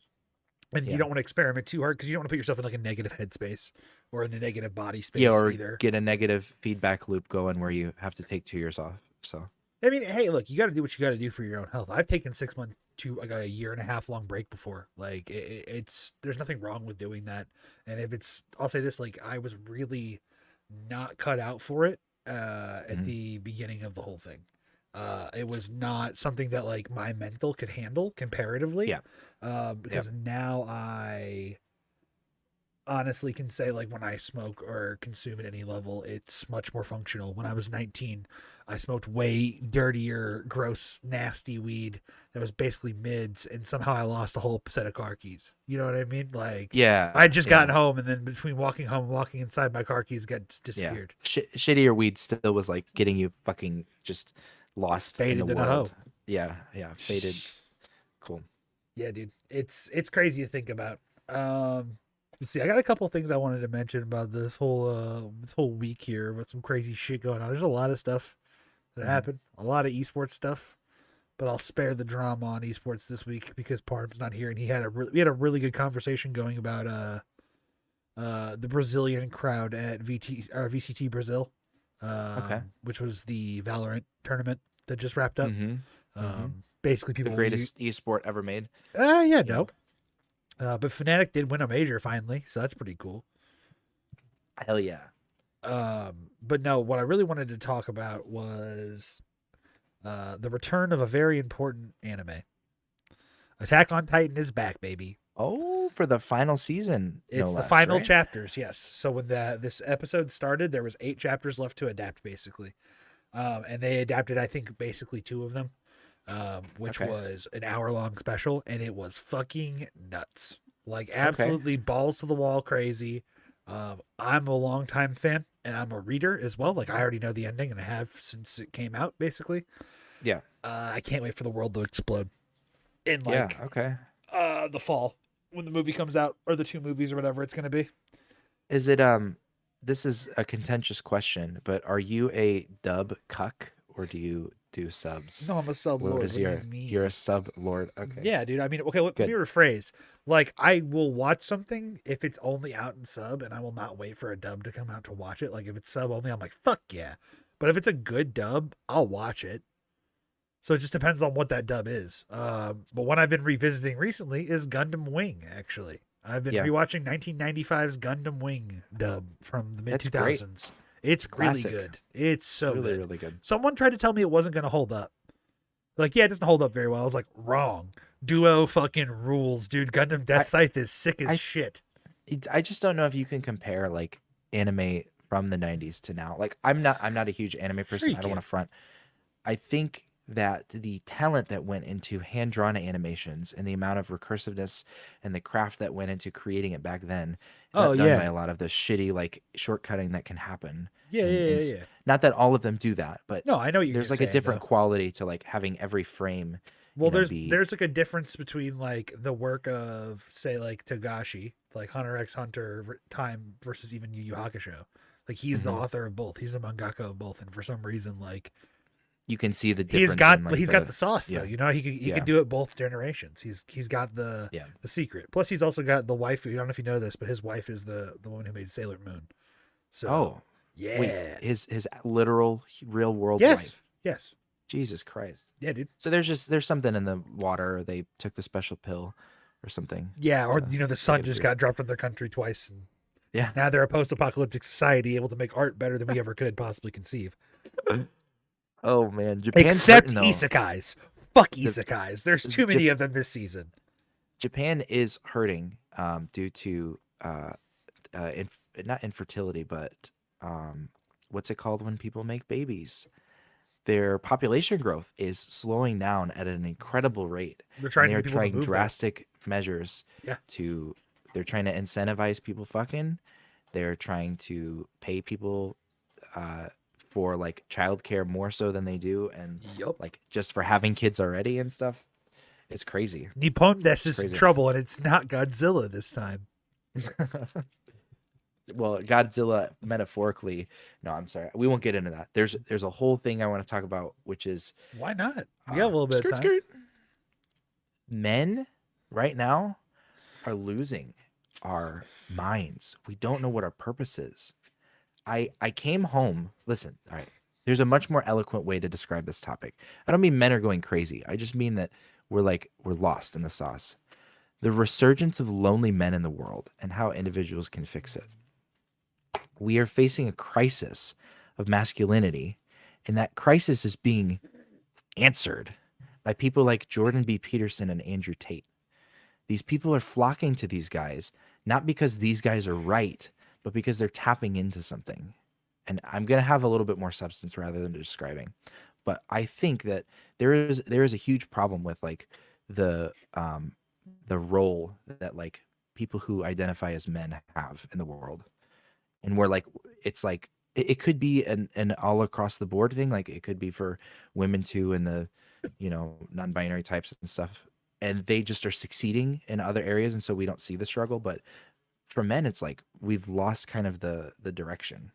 And you don't want to experiment too hard because you don't want to put yourself in like a negative headspace or in a negative body space either. Get a negative feedback loop going where you have to take 2 years off. So I mean, hey, look, you got to do what you got to do for your own health. I've taken 6 months to like a 1.5 year long break before. Like it's there's nothing wrong with doing that. And if I'll say this, like I was really not cut out for it at the beginning of the whole thing. It was not something that like my mental could handle comparatively. Yeah. Because now I honestly can say like when I smoke or consume at any level, it's much more functional. When I was 19, I smoked way dirtier, gross, nasty weed that was basically mids, and somehow I lost a whole set of car keys. You know what I mean? Like, Yeah. I had just gotten home, and then between walking home and walking inside, my car keys got disappeared. Yeah. Shittier weed still was like getting you fucking just lost Faded in the in a world. hoe. Yeah. Faded. Cool. Yeah, dude. It's crazy to think about. Let's see, I got a couple things I wanted to mention about this whole week here with some crazy shit going on. There's a lot of stuff that happened, a lot of esports stuff, but I'll spare the drama on esports this week because Parm's not here, and we had a really good conversation going about the Brazilian crowd at VCT Brazil, which was the Valorant tournament that just wrapped up. Basically, people the greatest esport ever made. No. But Fnatic did win a major finally, so that's pretty cool. Hell yeah. But no, what I really wanted to talk about was the return of a very important anime. Attack on Titan is back, baby. Oh, for the final season. It's the final chapters, yes. So when this episode started, there was 8 chapters left to adapt, basically. And they adapted, I think, basically 2 of them. Which was an hour-long special, and it was fucking nuts. Like, absolutely balls to the wall crazy. I'm a longtime fan, and I'm a reader as well. Like, I already know the ending, and I have since it came out, basically. Yeah. I can't wait for the world to explode in, like, the fall, when the movie comes out, or the 2 movies, or whatever it's going to be. Is it, this is a contentious question, but are you a dub cuck, or do you do subs? No, I'm a sub lord. What do you mean? You're a sub lord. Okay. Yeah, dude. I mean, okay, let me rephrase. Like, I will watch something if it's only out in sub, and I will not wait for a dub to come out to watch it. Like, if it's sub only, I'm like, fuck yeah. But if it's a good dub, I'll watch it. So it just depends on what that dub is. But one I've been revisiting recently is Gundam Wing, actually. I've been rewatching 1995's Gundam Wing dub from the mid-2000s. It's really good. It's so good. Really good. Someone tried to tell me it wasn't going to hold up. Like, yeah, it doesn't hold up very well. I was like, wrong. Duo fucking rules, dude. Gundam Death Scythe is sick as shit. I just don't know if you can compare, like, anime from the 90s to now. Like, I'm not a huge anime person. I don't want to front. I think that the talent that went into hand-drawn animations and the amount of recursiveness and the craft that went into creating it back then is not done by a lot of the shitty, like, shortcutting that can happen. Yeah. Not that all of them do that, but no, I know there's like a different quality to like having every frame. Well, there's like a difference between like the work of, say, like Togashi, like Hunter x Hunter time versus even Yu Yu Hakusho. Like, he's the author of both. He's the mangaka of both, and for some reason, like, you can see the difference. He's got the sauce though. You know, he can do it both generations. He's got the secret. Plus, he's also got the wife. I don't know if you know this, but his wife is the woman who made Sailor Moon. So yeah, wait, his literal real world wife. Yes. Jesus Christ. Yeah, dude. So there's something in the water. They took the special pill or something. Yeah, or the sun just got dropped from their country twice, and now they're a post-apocalyptic society able to make art better than we ever could possibly conceive. Oh man, Japan's except isekais. Fuck isekais. There's too many of them this season. Japan is hurting due to not infertility, but what's it called when people make babies? Their population growth is slowing down at an incredible rate. They're trying drastic measures to. They're trying to incentivize people fucking. They're trying to pay people for like childcare more so than they do, and like just for having kids already and stuff. It's crazy. Nippon is in trouble, and it's not Godzilla this time. Well, Godzilla metaphorically. No, I'm sorry. We won't get into that. There's a whole thing I want to talk about, which is why not? We got a little bit of time. Men right now are losing our minds. We don't know what our purpose is. I came home. Listen, all right. There's a much more eloquent way to describe this topic. I don't mean men are going crazy. I just mean that we're lost in the sauce. The resurgence of lonely men in the world and how individuals can fix it. We are facing a crisis of masculinity, and that crisis is being answered by people like Jordan B. Peterson and Andrew Tate. These people are flocking to these guys, not because these guys are right, but because they're tapping into something. And I'm going to have a little bit more substance rather than describing. But I think that there is a huge problem with like the role that like people who identify as men have in the world. And we're like, it's like, it could be an all across the board thing. Like it could be for women too, and the, non-binary types and stuff. And they just are succeeding in other areas. And so we don't see the struggle. But for men, it's like we've lost kind of the direction.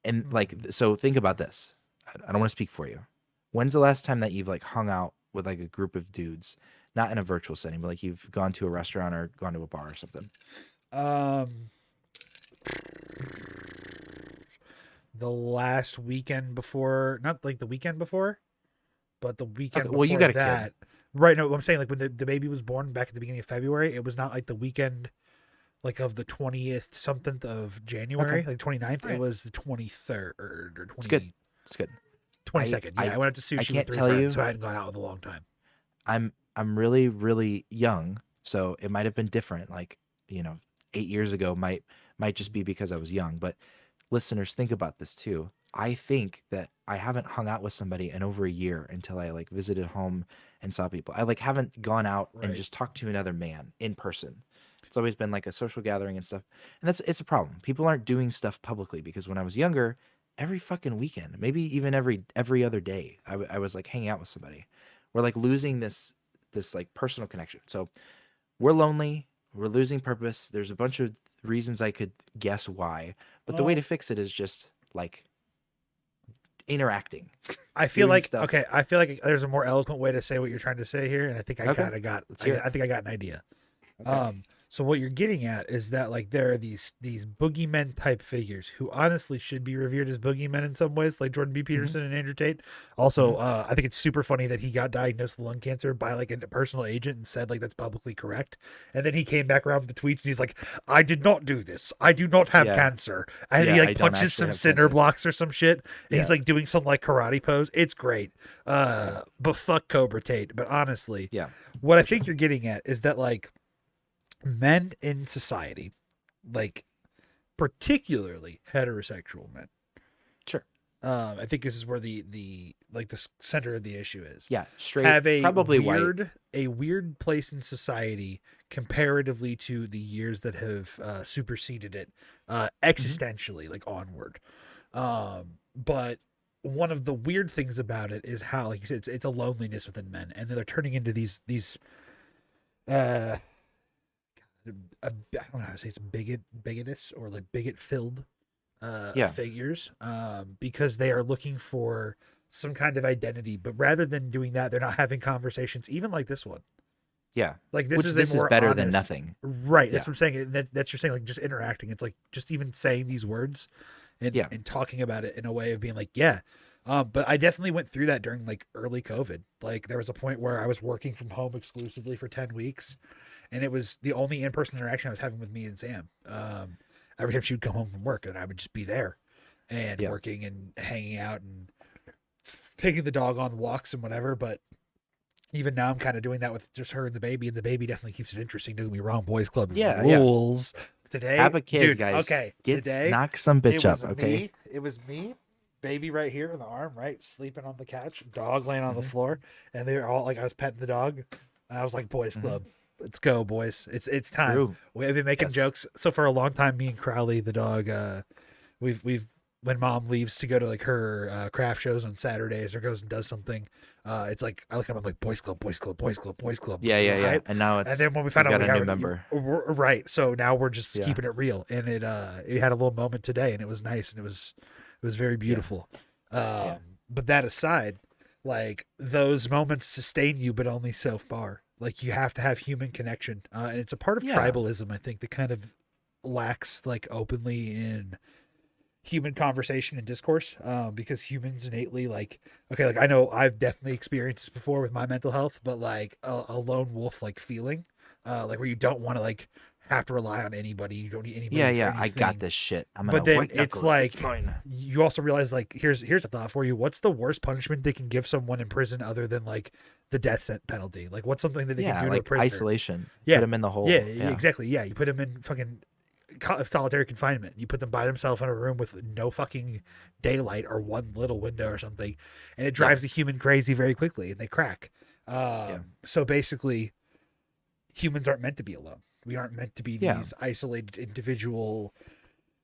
And like, so think about this. I don't want to speak for you. When's the last time that you've like hung out with like a group of dudes, not in a virtual setting, but like you've gone to a restaurant or gone to a bar or something? The last weekend before, not like the weekend before, but the weekend before well, you got a that. kid. Right. No, I'm saying like when the baby was born back at the beginning of February, it was not like the weekend like of the 20th something of January, like 29th. Right. It was the 23rd or 20. It's good. It's good. 22nd. I went out to sushi with 3 friends, so I hadn't gone out in a long time. I'm really, really young, so it might have been different. Like, 8 years ago might just be because I was young. But listeners, think about this too. I think that I haven't hung out with somebody in over a year until I like visited home and saw people. I like haven't gone out and just talked to another man in person. It's always been like a social gathering and stuff. And it's a problem. People aren't doing stuff publicly because when I was younger, every fucking weekend, maybe even every other day, I was like hanging out with somebody. We're like losing this like personal connection. So we're lonely. We're losing purpose. There's a bunch of reasons I could guess why, but the way to fix it is just like interacting. I feel like stuff. I feel like there's a more eloquent way to say what you're trying to say here, and I think I kind of got. I think I got an idea. Okay. So what you're getting at is that like there are these boogeymen type figures who honestly should be revered as boogeymen in some ways, like Jordan B. Peterson and Andrew Tate. Also, I think it's super funny that he got diagnosed with lung cancer by like a personal agent and said like that's publicly correct. And then he came back around with the tweets and he's like, "I did not do this. I do not have cancer." And he like punches some cinder blocks or some shit. And he's like doing some like karate pose. It's great. But fuck Cobra Tate. But honestly, what I think you're getting at is that like men in society, like particularly heterosexual men. Sure. I think this is where the center of the issue is. Yeah, straight. Have a probably white. A weird place in society comparatively to the years that have superseded it existentially, like onward. But one of the weird things about it is how, like you said, it's a loneliness within men, and they're turning into these I don't know how to say it's bigotous or like bigot filled figures because they are looking for some kind of identity, but rather than doing that, they're not having conversations even like this one. Like this is better honest, than nothing, right? That's what I'm saying. That's you're saying, like just interacting. It's like just even saying these words and talking about it in a way of being like but I definitely went through that during like early COVID. Like there was a point where I was working from home exclusively for 10 weeks. And it was the only in-person interaction I was having with me and Sam. Every time she would come home from work, and I would just be there and working and hanging out and taking the dog on walks and whatever. But even now, I'm kind of doing that with just her and the baby definitely keeps it interesting. Don't get me wrong, boys club rules. Today, have a kid, dude, guys. Okay, today, knock some bitch up. Okay, it was me. Baby right here in the arm, right, sleeping on the couch, dog laying on the floor, and they were all like, I was petting the dog, and I was like, boys club. Let's go, boys. It's time. True. We have been making jokes. So for a long time, me and Crowley, the dog, we've when mom leaves to go to like her craft shows on Saturdays or goes and does something, it's like I look at him, I'm like boys club, boys club, boys club, boys club. Yeah. And now it's, and then when we found out we got a new member, right? So now we're just keeping it real, and it had a little moment today, and it was nice, and it was very beautiful. But that aside, like those moments sustain you, but only so far. Like you have to have human connection, and it's a part of tribalism, I think, that kind of lacks like openly in human conversation and discourse, because humans innately like I know I've definitely experienced this before with my mental health, but like a lone wolf like feeling, like where you don't want to like have to rely on anybody. You don't need anybody. Yeah, for I got anything. this shit. I'm But gonna then white it's knuckle it. It's like mine. you also realize like here's a thought for you. What's the worst punishment they can give someone in prison other than like the death penalty? Like what's something that they can do to a like prisoner? isolation. Yeah. Put them in the hole. Yeah, exactly. Yeah, you put them in fucking solitary confinement. You put them by themselves in a room with no fucking daylight or one little window or something, and it drives the human crazy very quickly, and they crack. So basically, humans aren't meant to be alone. We aren't meant to be these isolated individual.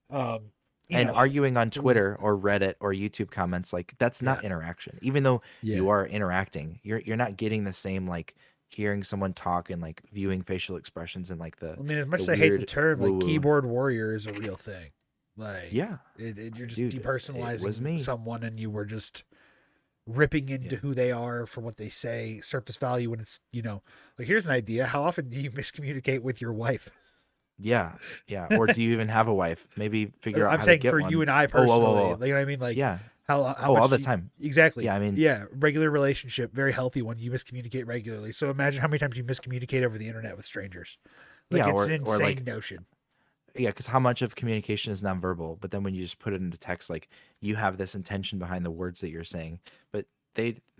And arguing on Twitter or Reddit or YouTube comments, like that's not interaction. Even though you are interacting, you're not getting the same like hearing someone talk and like viewing facial expressions and like the. I mean, as much as I hate the term, like keyboard warrior is a real thing. Like you're just depersonalizing someone, and you were just ripping into who they are for what they say, surface value. When it's like here's an idea: how often do you miscommunicate with your wife? Yeah. Or do you even have a wife? Maybe figure out. I'm saying for you and I personally, you know what I mean? Like, how much all the time. Exactly. Yeah, I mean, regular relationship, very healthy one. You miscommunicate regularly. So imagine how many times you miscommunicate over the internet with strangers. Like, it's an insane notion. Yeah, because how much of communication is nonverbal, but then when you just put it into text, like you have this intention behind the words that you're saying, but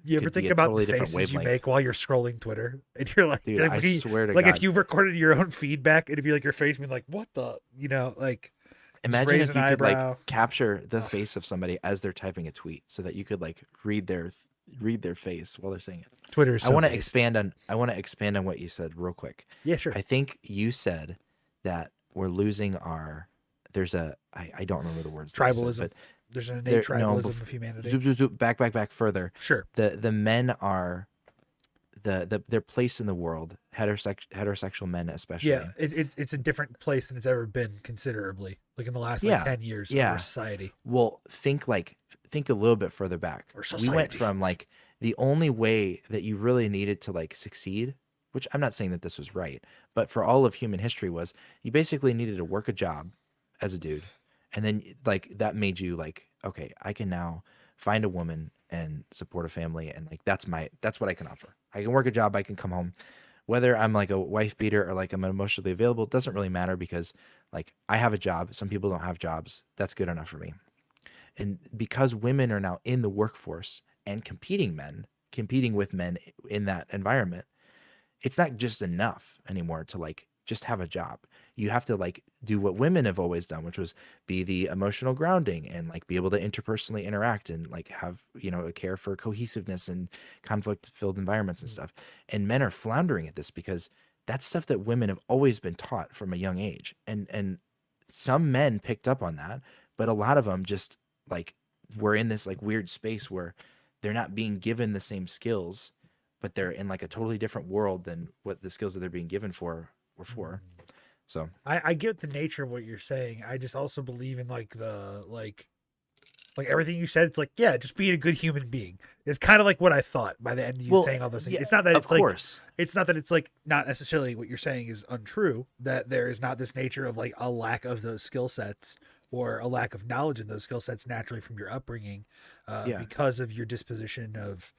you ever think about the faces you make while you're scrolling Twitter, and you're like, dude, I swear to God, if you recorded your own feedback, it'd be like your face being like, what the, like, imagine if you could like capture the face of somebody as they're typing a tweet, so that you could like read their face while they're saying it. Twitter's I want to expand on what you said real quick. Yeah, sure. I think you said that we're losing I don't remember the words. Tribalism. But there's an innate tribalism of humanity. Zoop, back further. Sure. The men are their place in the world, heterosexual men especially. Yeah, it's a different place than it's ever been considerably, like in the last 10 years of our society. Well, think a little bit further back. We went from like the only way that you really needed to like succeed, which I'm not saying that this was right, but for all of human history was you basically needed to work a job as a dude. And then like that made you like, okay, I can now find a woman and support a family. And like, that's what I can offer. I can work a job. I can come home, whether I'm like a wife beater or like I'm emotionally available, it doesn't really matter because like I have a job. Some people don't have jobs. That's good enough for me. And because women are now in the workforce and competing with men in that environment, it's not just enough anymore to like just have a job. You have to like do what women have always done, which was be the emotional grounding and like be able to interpersonally interact and like have, a care for cohesiveness and conflict filled environments and stuff. And men are floundering at this because that's stuff that women have always been taught from a young age. And some men picked up on that, but a lot of them just like were in this like weird space where they're not being given the same skills, but they're in like a totally different world than what the skills that they're being given were for. So I get the nature of what you're saying. I just also believe in like the like everything you said. It's like, yeah, just being a good human being. It's kind of like what I thought by the end of you saying all those things. Yeah, it's not that it's course. Like it's not that it's like not necessarily what you're saying is untrue, that there is not this nature of like a lack of those skill sets or a lack of knowledge in those skill sets naturally from your upbringing, because of your disposition of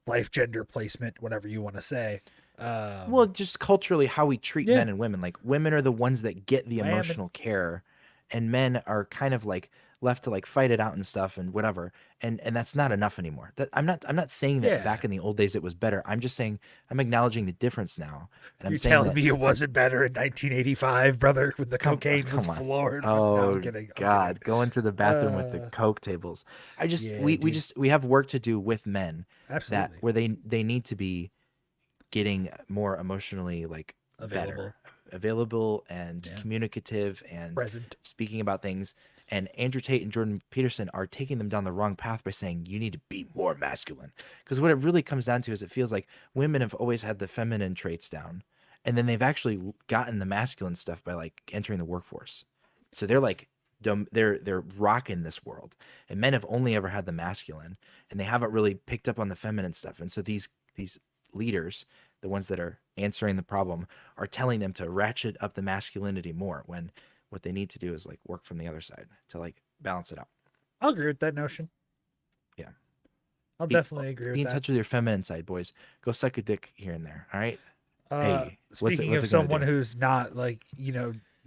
life, gender placement, whatever you want to say. Well, just culturally how we treat men and women. Like women are the ones that get the emotional care, and men are kind of like left to like fight it out and stuff and whatever. And that's not enough anymore. That I'm not saying that back in the old days it was better. I'm just saying I'm acknowledging the difference now. And You're telling me it wasn't better in 1985, brother, when the cocaine was floored. Oh, no, I'm kidding. God, go into the bathroom with the coke tables. We have work to do with men. Absolutely. That where they need to be getting more emotionally like available and communicative and present, speaking about things. And Andrew Tate and Jordan Peterson are taking them down the wrong path by saying you need to be more masculine, because what it really comes down to is it feels like women have always had the feminine traits down, and then they've actually gotten the masculine stuff by like entering the workforce. So they're like they're rocking this world, and men have only ever had the masculine, and they haven't really picked up on the feminine stuff. And so these leaders, the ones that are answering the problem, are telling them to ratchet up the masculinity more, when what they need to do is like work from the other side to like balance it out. I'll agree with that notion. Yeah, I'll definitely agree with that. Be in touch with your feminine side, boys. Go suck a dick here and there. All right. Hey, Speaking what's of it gonna someone do? who's not like,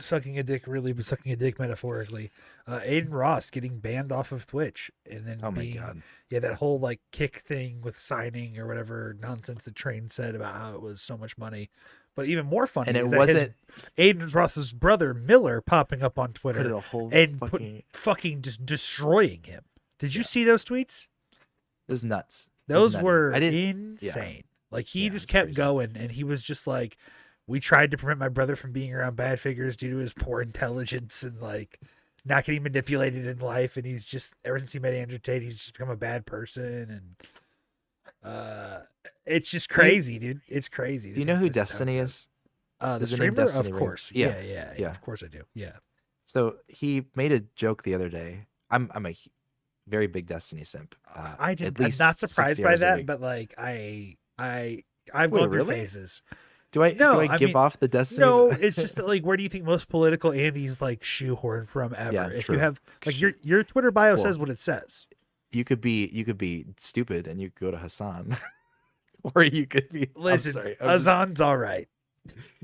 sucking a dick really, but sucking a dick metaphorically, Aiden Ross getting banned off of Twitch and then Oh my being, god. that whole like kick thing with signing or whatever nonsense the train said about how it was so much money. But even more funny And it is that wasn't Aiden Ross's brother Miller popping up on put it Twitter a whole and fucking. fucking just destroying him. Did you Yeah. see those tweets? It was nuts. Those nutty. were I didn't. insane. Like he Yeah, just it's kept crazy. going, and he was just like, "We tried to prevent my brother from being around bad figures due to his poor intelligence and like not getting manipulated in life." And he's just ever since he met Andrew Tate, he's just become a bad person, and it's just crazy, dude. It's crazy. Do you know who Destiny is? The There's a name streamer, Destiny, of right? course. Yeah. Yeah. Of course I do. Yeah. So he made a joke the other day. I'm a very big Destiny simp. I'm at least not surprised 60 by hours a that, week. but like I've Wait, gone through really? phases. Do I I give mean, off the Destiny? No, it's just that, like, where do you think most political Andy's like shoehorn from ever? Yeah, if true. you have like your Twitter bio Well, says what it says. you could be stupid and you could go to Hassan, or you could be. Listen, I'm sorry. Azan's all right.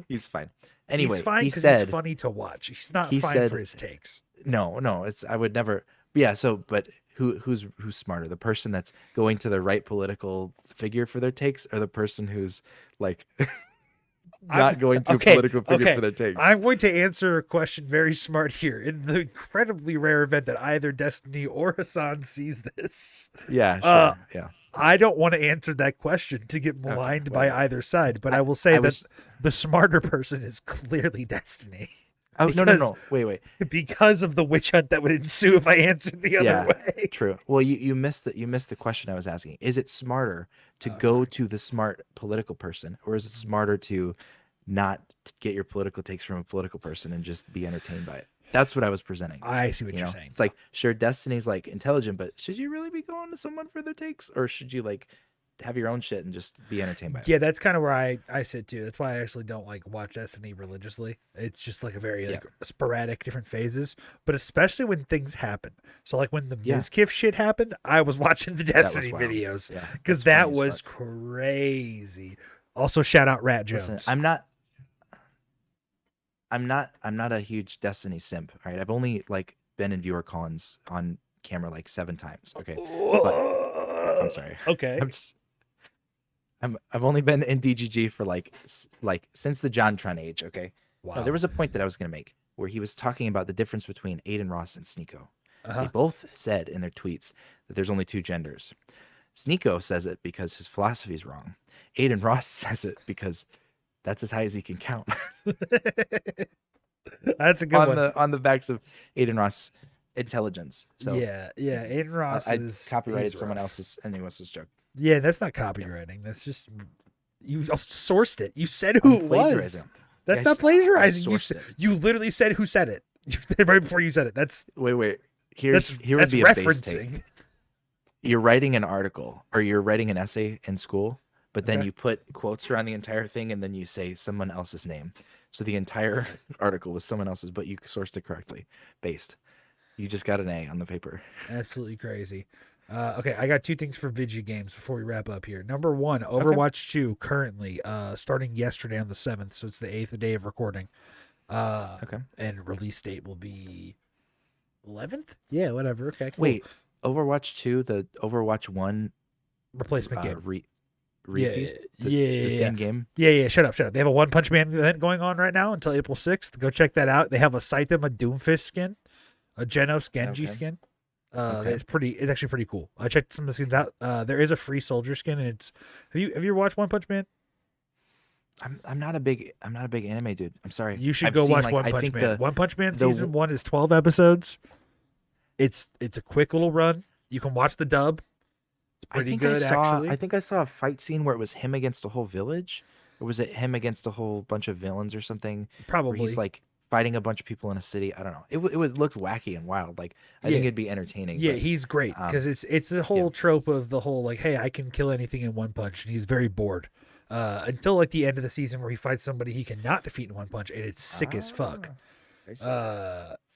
He's fine. Anyway, he's fine he because said he's funny to watch. He's not he fine said- for his takes. no. It's I would never. Yeah. So, but who's smarter? The person that's going to the right political figure for their takes, or the person who's like not going to a political figure for their takes? I'm going to answer a question very smart here. In the incredibly rare event that either Destiny or Hassan sees this, Yeah. Sure. Yeah. I don't want to answer that question to get maligned by well, either side, but I will say I that was- the smarter person is clearly Destiny. Oh Because- no. Wait. Because of the witch hunt that would ensue if I answered the other Yeah. way. True. Well, you missed the question I was asking. Is it smarter to go to the smart political person, or is it smarter to not get your political takes from a political person and just be entertained by it? That's what I was presenting. I see what You you're know, saying. it's like, sure, Destiny's like intelligent, but should you really be going to someone for their takes, or should you like have your own shit and just be entertained by it? Yeah, that's kind of where I sit too. That's why I actually don't like watch Destiny religiously. It's just like a very like sporadic different phases, but especially when things happen. So like when the Mizkif shit happened, I was watching the Destiny wild. videos Yeah, because that's that funny as was fuck. crazy. Also, shout out Rat Jones. Listen, I'm not a huge Destiny simp. All right, I've only like been in viewer cons on camera like 7 times. Okay, but I'm sorry. Okay. I've only been in DGG for like since the John Tron age. Okay. Wow. No, there was a point that I was gonna make where he was talking about the difference between Aiden Ross and Sneeko. Uh-huh. They both said in their tweets that there's only 2 genders. Sneeko says it because his philosophy is wrong. Aiden Ross says it because that's as high as he can count. That's a good one. On the backs of Aiden Ross' intelligence. So yeah. Aiden Ross I is copyrighted he's someone rough. else's joke. Yeah, that's not copywriting. That's just you sourced it. You said who I'm it was. plagiarizing. That's Yes, not plagiarizing. I You sourced it. you literally said who said it. You said right before you said it. That's Wait. Here would that's be a base take. referencing. You're writing an article or you're writing an essay in school, but then Okay. you put quotes around the entire thing and then you say someone else's name. So the entire article was someone else's, but you sourced it correctly. Based. You just got an A on the paper. Absolutely crazy. Okay, I got 2 things for Vigi games before we wrap up here. Number 1, Overwatch 2 currently starting yesterday on the 7th, so it's the 8th day of recording. Okay. And release date will be 11th? Yeah, whatever. Okay, cool. Wait, Overwatch 2, the Overwatch 1 Replacement game. repeat? Yeah, The same game? Yeah, shut up. They have a One Punch Man event going on right now until April 6th. Go check that out. They have a Saitama Doomfist skin, a Genos Genji Okay. skin. Okay. It's actually pretty cool. I checked some of the skins out. There is a free soldier skin, and it's have you ever watched One Punch Man? I'm not a big anime dude. I'm sorry. You should I've go seen, watch like, One I Punch think Man. One Punch Man the- season 1 is 12 episodes. It's a quick little run. You can watch the dub. It's pretty good, actually. I think I saw a fight scene where it was him against a whole village, or was it him against a whole bunch of villains or something? Probably. Where he's like fighting a bunch of people in a city. I don't know. It looked wacky and wild. Like I Yeah. think it'd be entertaining. Yeah, but, he's great because it's a whole trope of the whole like, hey, I can kill anything in one punch, and he's very bored. Until like the end of the season where he fights somebody he cannot defeat in one punch, and it's sick as fuck. I see.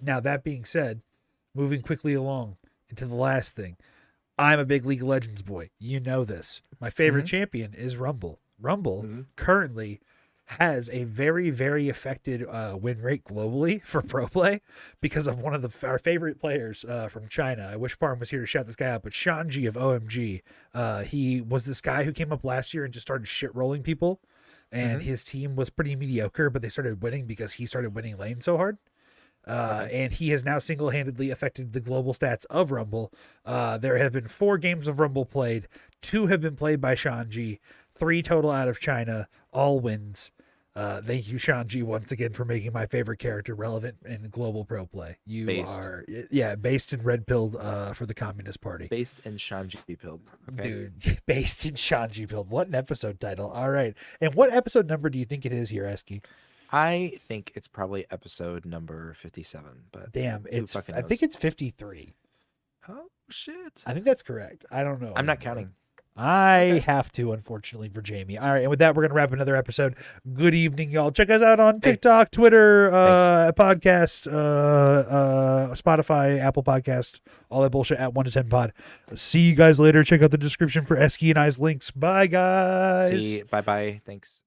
Now that being said, moving quickly along into the last thing, I'm a big League of Legends boy. You know this. My favorite champion is Rumble. Rumble currently has a very, very affected win rate globally for pro play because of one of our favorite players from China. I wish Parm was here to shout this guy out, but Shanji of OMG. He was this guy who came up last year and just started shit rolling people, and his team was pretty mediocre, but they started winning because he started winning lane so hard. And he has now single-handedly affected the global stats of Rumble. There have been 4 games of Rumble played. 2 have been played by Shanji. 3 total out of China. All wins. Thank you, Shanji, once again for making my favorite character relevant in global pro play. You are, based in red pilled for the Communist Party. Based in Shanji pilled. Okay. Dude, based in Shanji pilled. What an episode title. All right. And what episode number do you think it is here, Eski? I think it's probably episode number 57. But damn, I think it's 53. Oh shit! I think that's correct. I don't know. I'm not counting. I have to, unfortunately, for Jamie. All right, and with that, we're going to wrap another episode. Good evening, y'all. Check us out on TikTok, Twitter, podcast, Spotify, Apple Podcast, all that bullshit at 1 to 10 pod. See you guys later. Check out the description for Eski and I's links. Bye, guys. Bye-bye. Thanks.